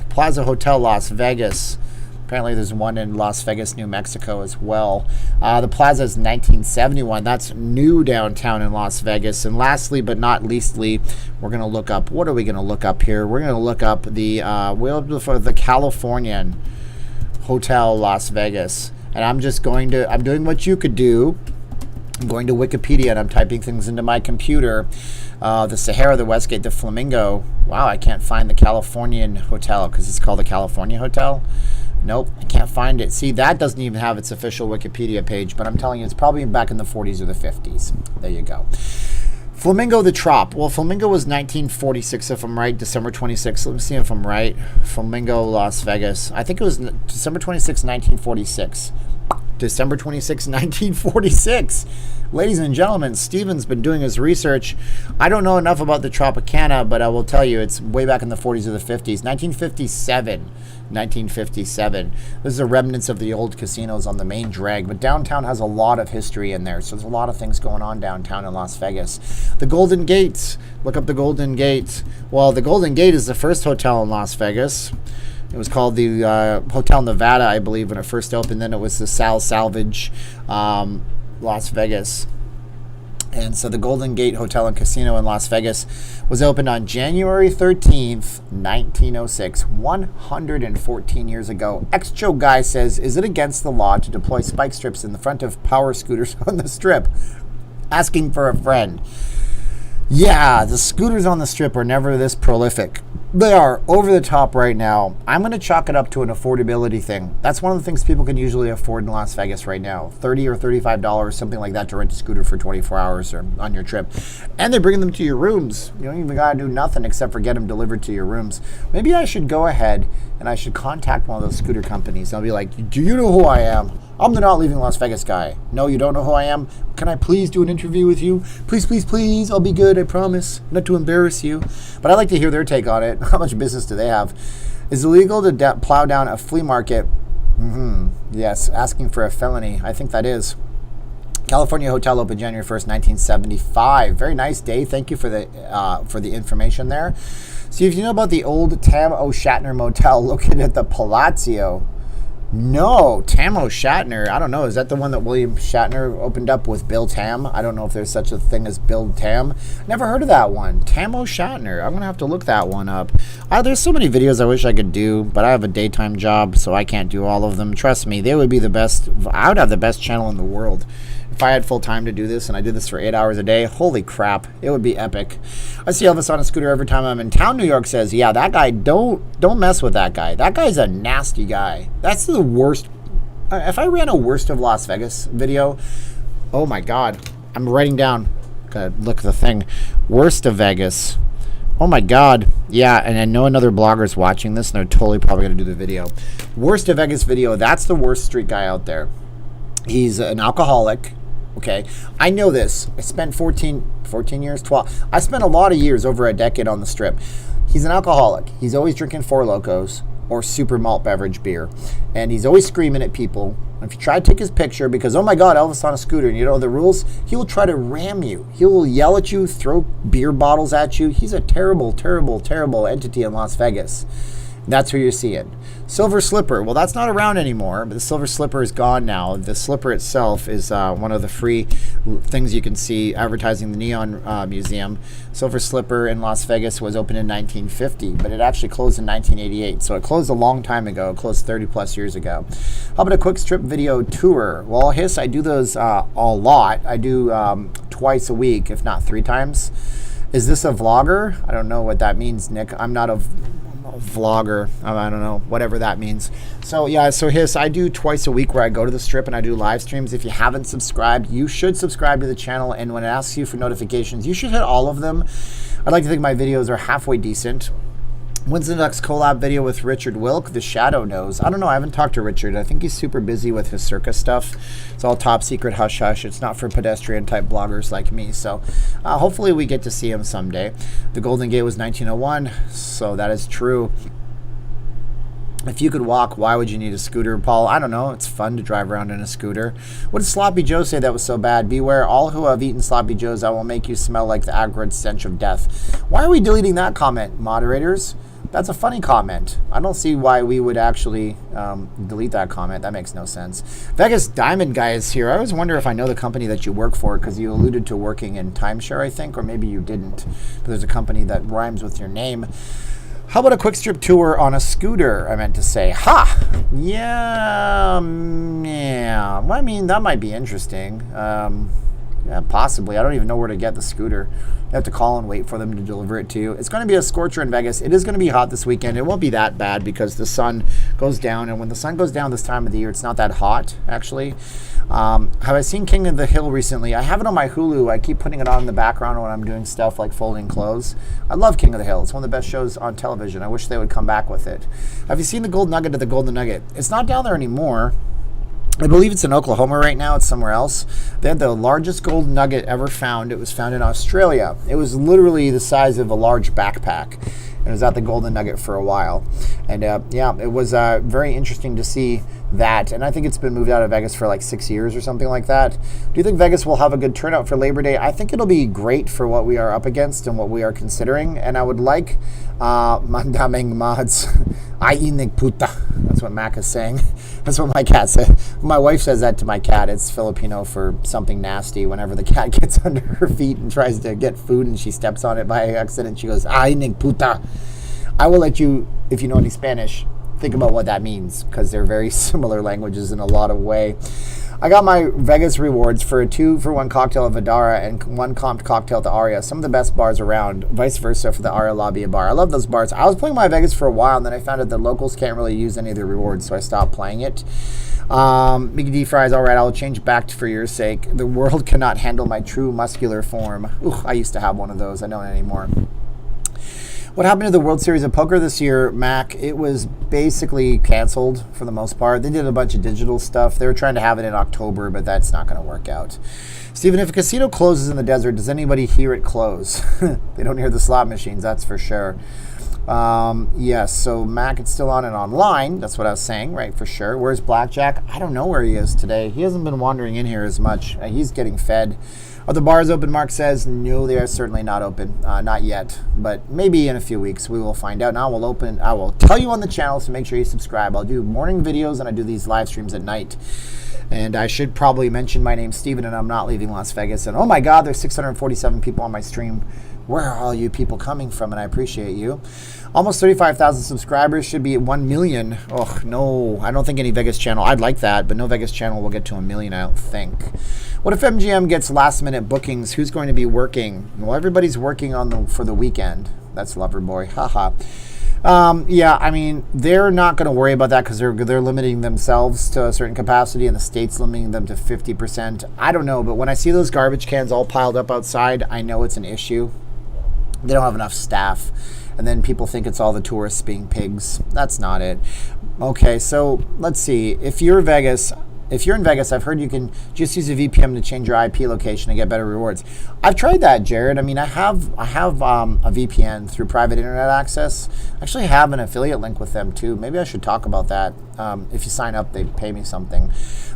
Plaza Hotel Las Vegas. Apparently there's one in Las Vegas, New Mexico as well. The Plaza is 1971. That's new downtown in Las Vegas. And lastly but not leastly, we're going to look up, what are we going to look up here? We're going to look up the Californian Hotel Las Vegas. And I'm doing what you could do. I'm going to Wikipedia and I'm typing things into my computer. The Sahara, the Westgate, the Flamingo. Wow, I can't find the Californian Hotel because it's called the California Hotel. Nope, I can't find it. See, that doesn't even have its official Wikipedia page, but I'm telling you, it's probably back in the 40s or the 50s. There you go. Flamingo the Trop. Well, Flamingo was 1946, if I'm right, December 26th. Let me see if I'm right. Flamingo, Las Vegas. I think it was December 26, 1946. December 26, 1946. Ladies and gentlemen, Steven's been doing his research. I don't know enough about the Tropicana, but I will tell you it's way back in the 40s or the 50s. 1957. This is the remnants of the old casinos on the main drag, but downtown has a lot of history in there, so there's a lot of things going on downtown in Las Vegas. The Golden Gate. Look up the Golden Gate. Well, the Golden Gate is the first hotel in Las Vegas. It was called the Hotel Nevada, I believe, when it first opened. Then it was the Salvage Las Vegas. And so the Golden Gate Hotel and Casino in Las Vegas was opened on January 13th, 1906, 114 years ago. Ex-Joe Guy says, is it against the law to deploy spike strips in the front of power scooters on the Strip? Asking for a friend. Yeah, the scooters on the Strip are never this prolific. They are over the top right now. I'm going to chalk it up to an affordability thing. That's one of the things people can usually afford in Las Vegas right now. $30 or $35, something like that, to rent a scooter for 24 hours or on your trip. And they're bringing them to your rooms. You don't even got to do nothing except for get them delivered to your rooms. Maybe I should go ahead and I should contact one of those scooter companies. I'll be like, do you know who I am? I'm the Not Leaving Las Vegas guy. No, you don't know who I am? Can I please do an interview with you? Please, please, please. I'll be good, I promise. Not to embarrass you. But I'd like to hear their take on it. How much business do they have? Is it illegal to plow down a flea market? Yes, asking for a felony. I think that is. California Hotel opened January 1st, 1975. Very nice day. Thank you for the information there. See, if you know about the old Tam O'Shatner Motel located at the Palazzo. No, Tam O'Shatner. I don't know. Is that the one that William Shatner opened up with Bill Tam? I don't know if there's such a thing as Bill Tam. Never heard of that one. Tam O'Shatner. I'm going to have to look that one up. There's so many videos I wish I could do, but I have a daytime job, so I can't do all of them. Trust me, they would be the best. I would have the best channel in the world. If I had full time to do this and I did this for 8 hours a day, holy crap, it would be epic. I see Elvis on a scooter every time I'm in town. New York says, yeah, that guy, don't mess with that guy. That guy's a nasty guy. That's the worst. If I ran a worst of Las Vegas video, oh my God, I'm writing down. Gotta look at the thing. Worst of Vegas. Oh my God. Yeah, and I know another blogger's watching this and they're totally probably gonna do the video. Worst of Vegas video, that's the worst street guy out there. He's an alcoholic. Okay, I know this. I spent 14 years, 12. I spent a lot of years, over a decade on the Strip. He's an alcoholic. He's always drinking Four Locos or super malt beverage beer. And he's always screaming at people. If you try to take his picture because, oh my God, Elvis on a scooter, and you know the rules, he will try to ram you. He will yell at you, throw beer bottles at you. He's a terrible, terrible, terrible entity in Las Vegas. That's who you're seeing. Silver Slipper. Well, that's not around anymore, but the Silver Slipper is gone now. The Slipper itself is one of the free things you can see advertising the Neon Museum. Silver Slipper in Las Vegas was opened in 1950, but it actually closed in 1988. So it closed a long time ago. It closed 30 plus years ago. How about a quick strip video tour? Well, Hiss, I do those a lot. I do twice a week, if not 3 times. Is this a vlogger? I don't know what that means, Nick. I'm not a vlogger. I don't know, whatever that means. So yeah, so Hiss, I do twice a week where I go to the Strip and I do live streams. If you haven't subscribed, you should subscribe to the channel, and when it asks you for notifications, you should hit all of them. I'd like to think my videos are halfway decent. When's the next collab video with Richard Wilk? The Shadow knows. I don't know. I haven't talked to Richard. I think he's super busy with his circus stuff. It's all top secret, hush hush. It's not for pedestrian type bloggers like me. So hopefully we get to see him someday. The Golden Gate was 1901, so that is true. If you could walk, why would you need a scooter, Paul? I don't know. It's fun to drive around in a scooter. What did Sloppy Joe say that was so bad? Beware, all who have eaten Sloppy Joes, I will make you smell like the acrid stench of death. Why are we deleting that comment, moderators? That's a funny comment. I don't see why we would actually delete that comment. That makes no sense. Vegas Diamond Guy is here. I always wonder if I know the company that you work for, because you alluded to working in timeshare, I think, or maybe you didn't. But there's a company that rhymes with your name. How about a quick strip tour on a scooter, I meant to say. Ha! Yeah. Well, I mean, that might be interesting. Yeah, possibly. I don't even know where to get the scooter. You have to call and wait for them to deliver it to you. It's going to be a scorcher in Vegas. It is going to be hot this weekend. It won't be that bad because the sun goes down. And when the sun goes down this time of the year, it's not that hot, actually. Have I seen King of the Hill recently? I have it on my Hulu. I keep putting it on in the background when I'm doing stuff like folding clothes. I love King of the Hill. It's one of the best shows on television. I wish they would come back with it. Have you seen the Gold Nugget of the Golden Nugget? It's not down there anymore. I believe it's in Oklahoma right now. It's somewhere else. They had the largest gold nugget ever found. It was found in Australia. It was literally the size of a large backpack. And it was at the Golden Nugget for a while. And yeah, it was very interesting to see that. And I think it's been moved out of Vegas for like 6 years or something like that. Do you think Vegas will have a good turnout for Labor Day? I think it'll be great for what we are up against and what we are considering. And I would like mandaming mods. Ay inig puta. That's what Mac is saying. That's what my cat said. My wife says that to my cat. It's Filipino for something nasty. Whenever the cat gets under her feet and tries to get food and she steps on it by accident, she goes, ay inig puta. I will let you, if you know any Spanish, think about what that means, because they're very similar languages in a lot of way. I got my Vegas rewards for a 2-for-1 cocktail at Vidara and 1 comped cocktail at the Aria. Some of the best bars around, vice versa for the Aria Lobby bar. I love those bars. I was playing my Vegas for a while, and then I found out that locals can't really use any of the rewards, so I stopped playing it. Mickey D. Fries, all right, I'll change back for your sake. The world cannot handle my true muscular form. Ooh, I used to have one of those. I don't anymore. What happened to the World Series of Poker this year, Mac? It was basically canceled for the most part. They did a bunch of digital stuff. They were trying to have it in October, but that's not going to work out. Steven, if a casino closes in the desert, does anybody hear it close? They don't hear the slot machines, that's for sure. Yes, so Mac, it's still on and online. That's what I was saying, right, for sure. Where's Blackjack? I don't know where he is today. He hasn't been wandering in here as much. He's getting fed. Are the bars open? Mark says, no, they are certainly not open. Not yet, but maybe in a few weeks we will find out. Now I will tell you on the channel, so make sure you subscribe. I'll do morning videos and I do these live streams at night. And I should probably mention my name's Steven and I'm not leaving Las Vegas. And oh my God, there's 647 people on my stream. Where are all you people coming from? And I appreciate you. Almost 35,000 subscribers, should be at 1 million. Oh, no, I don't think any Vegas channel. I'd like that, but no Vegas channel will get to 1 million, I don't think. What if MGM gets last minute bookings? Who's going to be working? Well, everybody's working for the weekend. That's Loverboy. Haha. Yeah, I mean, they're not going to worry about that because they're limiting themselves to a certain capacity and the state's limiting them to 50%. I don't know, but when I see those garbage cans all piled up outside, I know it's an issue. They don't have enough staff. And then people think it's all the tourists being pigs. That's not it. Okay, so let's see. If you're Vegas, if you're in Vegas, I've heard you can just use a VPN to change your IP location and get better rewards. I've tried that, Jared. I mean, I have a VPN through private internet access. I actually have an affiliate link with them too. Maybe I should talk about that. If you sign up, they pay me something.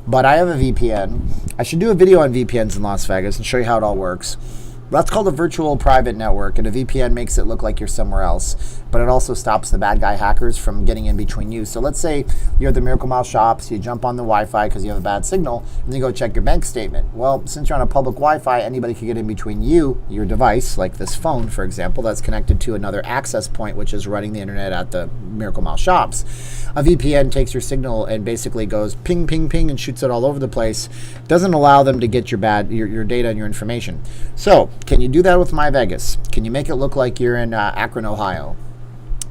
But I have a VPN. I should do a video on VPNs in Las Vegas and show you how it all works. That's called a virtual private network, and a VPN makes it look like you're somewhere else, but it also stops the bad guy hackers from getting in between you. So let's say you're at the Miracle Mile shops, you jump on the Wi-Fi because you have a bad signal, and you go check your bank statement. Well, since you're on a public Wi-Fi, anybody can get in between you, your device, like this phone, for example, that's connected to another access point, which is running the internet at the Miracle Mile shops. A VPN takes your signal and basically goes ping, ping, ping, and shoots it all over the place. Doesn't allow them to get your data and your information. So, can you do that with My Vegas? Can you make it look like you're in Akron, Ohio?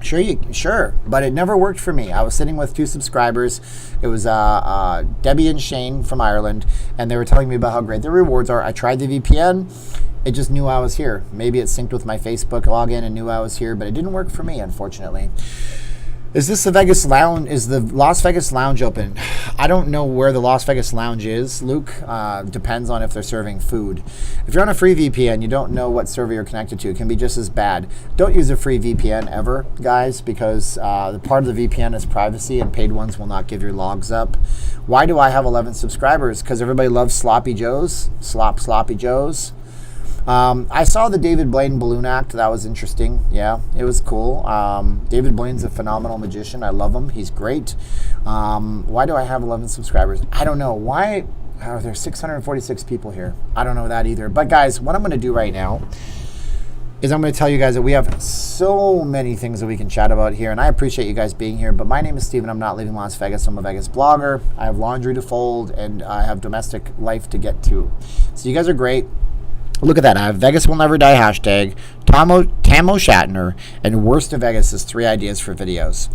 Sure, but it never worked for me. I was sitting with 2 subscribers. It was Debbie and Shane from Ireland, and they were telling me about how great the rewards are. I tried the VPN. It just knew I was here. Maybe it synced with my Facebook login and knew I was here, but it didn't work for me, unfortunately. Is the Las Vegas Lounge open? I don't know where the Las Vegas Lounge is, Luke. Depends on if they're serving food. If you're on a free VPN, you don't know what server you're connected to. It can be just as bad. Don't use a free VPN ever, guys, because the part of the VPN is privacy, and paid ones will not give your logs up. Why do I have 11 subscribers? Because everybody loves Sloppy Joes. Sloppy Joes. I saw the David Blaine Balloon Act. That was interesting. Yeah, it was cool. David Blaine's a phenomenal magician. I love him. He's great. Why do I have 11 subscribers? I don't know. Why are there 646 people here? I don't know that either. But guys, what I'm going to do right now is I'm going to tell you guys that we have so many things that we can chat about here, and I appreciate you guys being here. But my name is Steven. I'm not leaving Las Vegas. I'm a Vegas blogger. I have laundry to fold, and I have domestic life to get to. So you guys are great. Look at that. I have Vegas will never die hashtag, Tamo Shatner, and worst of Vegas is 3 ideas for videos.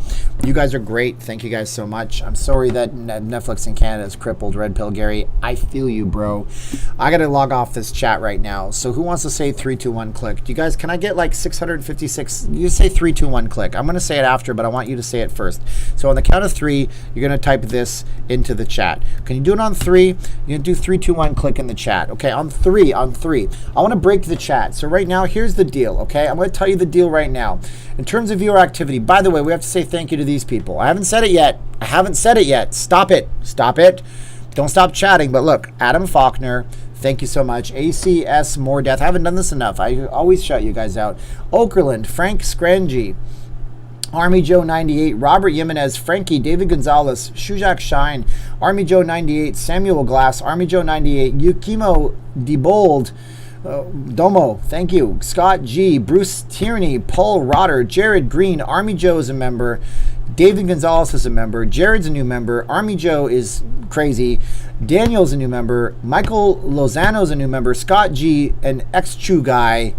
You guys are great. Thank you guys so much. I'm sorry that Netflix in Canada is crippled. Red Pill Gary, I feel you, bro. I got to log off this chat right now. So who wants to say 3, 2, 1, click? Do you guys, can I get like 656? You say 3, 2, 1, click. I'm going to say it after, but I want you to say it first. So on the count of 3, you're going to type this into the chat. Can you do it on 3? You're going to do 3, 2, 1, click in the chat. Okay, on 3. I want to break the chat. So right now, here's the deal, okay? I'm going to tell you the deal right now. In terms of viewer activity, by the way, we have to say thank you to these people. I haven't said it yet. Stop it. Don't stop chatting. But look, Adam Faulkner, thank you so much. ACS More Death. I haven't done this enough. I always shout you guys out. Okerlund, Frank Scrangy, Army Joe 98, Robert Jimenez, Frankie, David Gonzalez, Shujak Shine, Army Joe 98, Samuel Glass, Army Joe 98, Yukimo DeBold, Domo, thank you. Scott G, Bruce Tierney, Paul Rotter, Jared Green, Army Joe is a member, David Gonzalez is a member, Jared's a new member, Army Joe is crazy, Daniel's a new member, Michael Lozano's a new member, Scott G, an ex-Chew guy.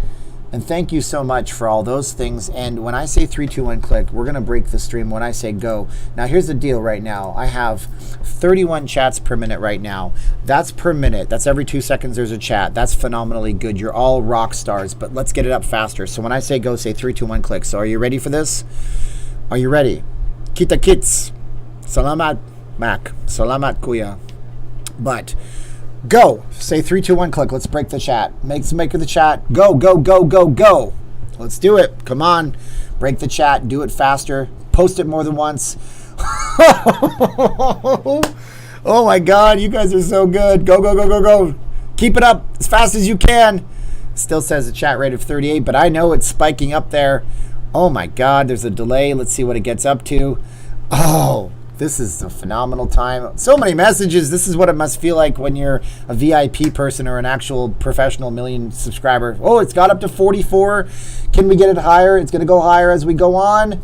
And thank you so much for all those things. And when I say 3, 2, 1, click, we're going to break the stream when I say go. Now, here's the deal right now. I have 31 chats per minute right now. That's per minute. That's every 2 seconds there's a chat. That's phenomenally good. You're all rock stars, but let's get it up faster. So when I say go, say 3, 2, 1, click. So are you ready for this? Are you ready? Kita kits. Salamat Mac. Salamat Kuya. But go. Say 3, 2, 1, click. Let's break the chat. Make the chat. Go. Let's do it. Come on. Break the chat. Do it faster. Post it more than once. Oh my God. You guys are so good. Go. Keep it up as fast as you can. Still says a chat rate of 38, but I know it's spiking up there. Oh my God. There's a delay. Let's see what it gets up to. Oh, this is a phenomenal time. So many messages. This is what it must feel like when you're a VIP person or an actual professional million subscriber. Oh, it's got up to 44. Can we get it higher? It's going to go higher as we go on.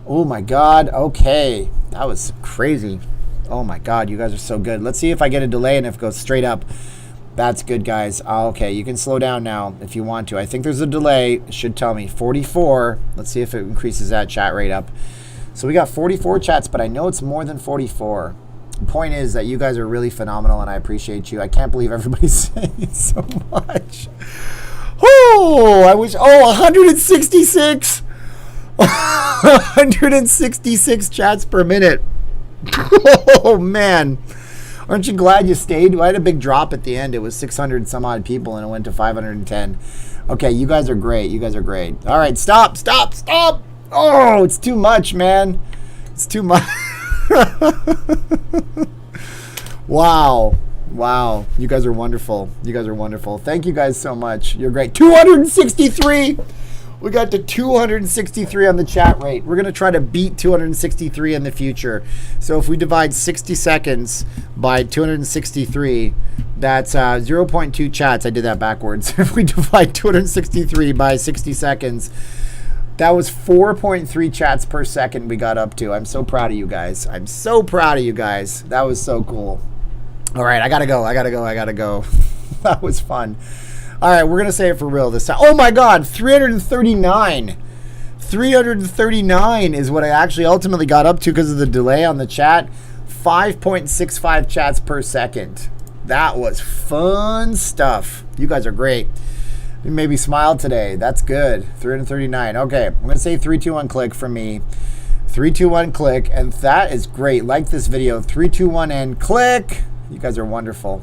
Oh my God. Okay. That was crazy. Oh my God. You guys are so good. Let's see if I get a delay and if it goes straight up. That's good, guys. Okay. You can slow down now if you want to. I think there's a delay. It should tell me 44. Let's see if it increases that chat rate up. So we got 44 chats, but I know it's more than 44. The point is that you guys are really phenomenal, and I appreciate you. I can't believe everybody's saying so much. Oh, 166. 166 chats per minute. Oh, man. Aren't you glad you stayed? I had a big drop at the end. It was 600 some odd people, and it went to 510. Okay, you guys are great. You guys are great. All right, stop. Oh, it's too much, man. It's too much. Wow. You guys are wonderful. Thank you guys so much. You're great. 263. We got to 263 on the chat rate. We're going to try to beat 263 in the future. So if we divide 60 seconds by 263, that's 0.2 chats. I did that backwards. If we divide 263 by 60 seconds, that was 4.3 chats per second we got up to. I'm so proud of you guys. That was so cool. All right, I got to go. That was fun. All right, we're going to say it for real this time. Oh, my God, 339. 339 is what I actually ultimately got up to because of the delay on the chat. 5.65 chats per second. That was fun stuff. You guys are great. You made me smile today. That's good. 339. Okay, I'm going to say 3, 2, 1, click from me. 3, 2, 1, click. And that is great. Like this video. 3, 2, 1, and click. You guys are wonderful.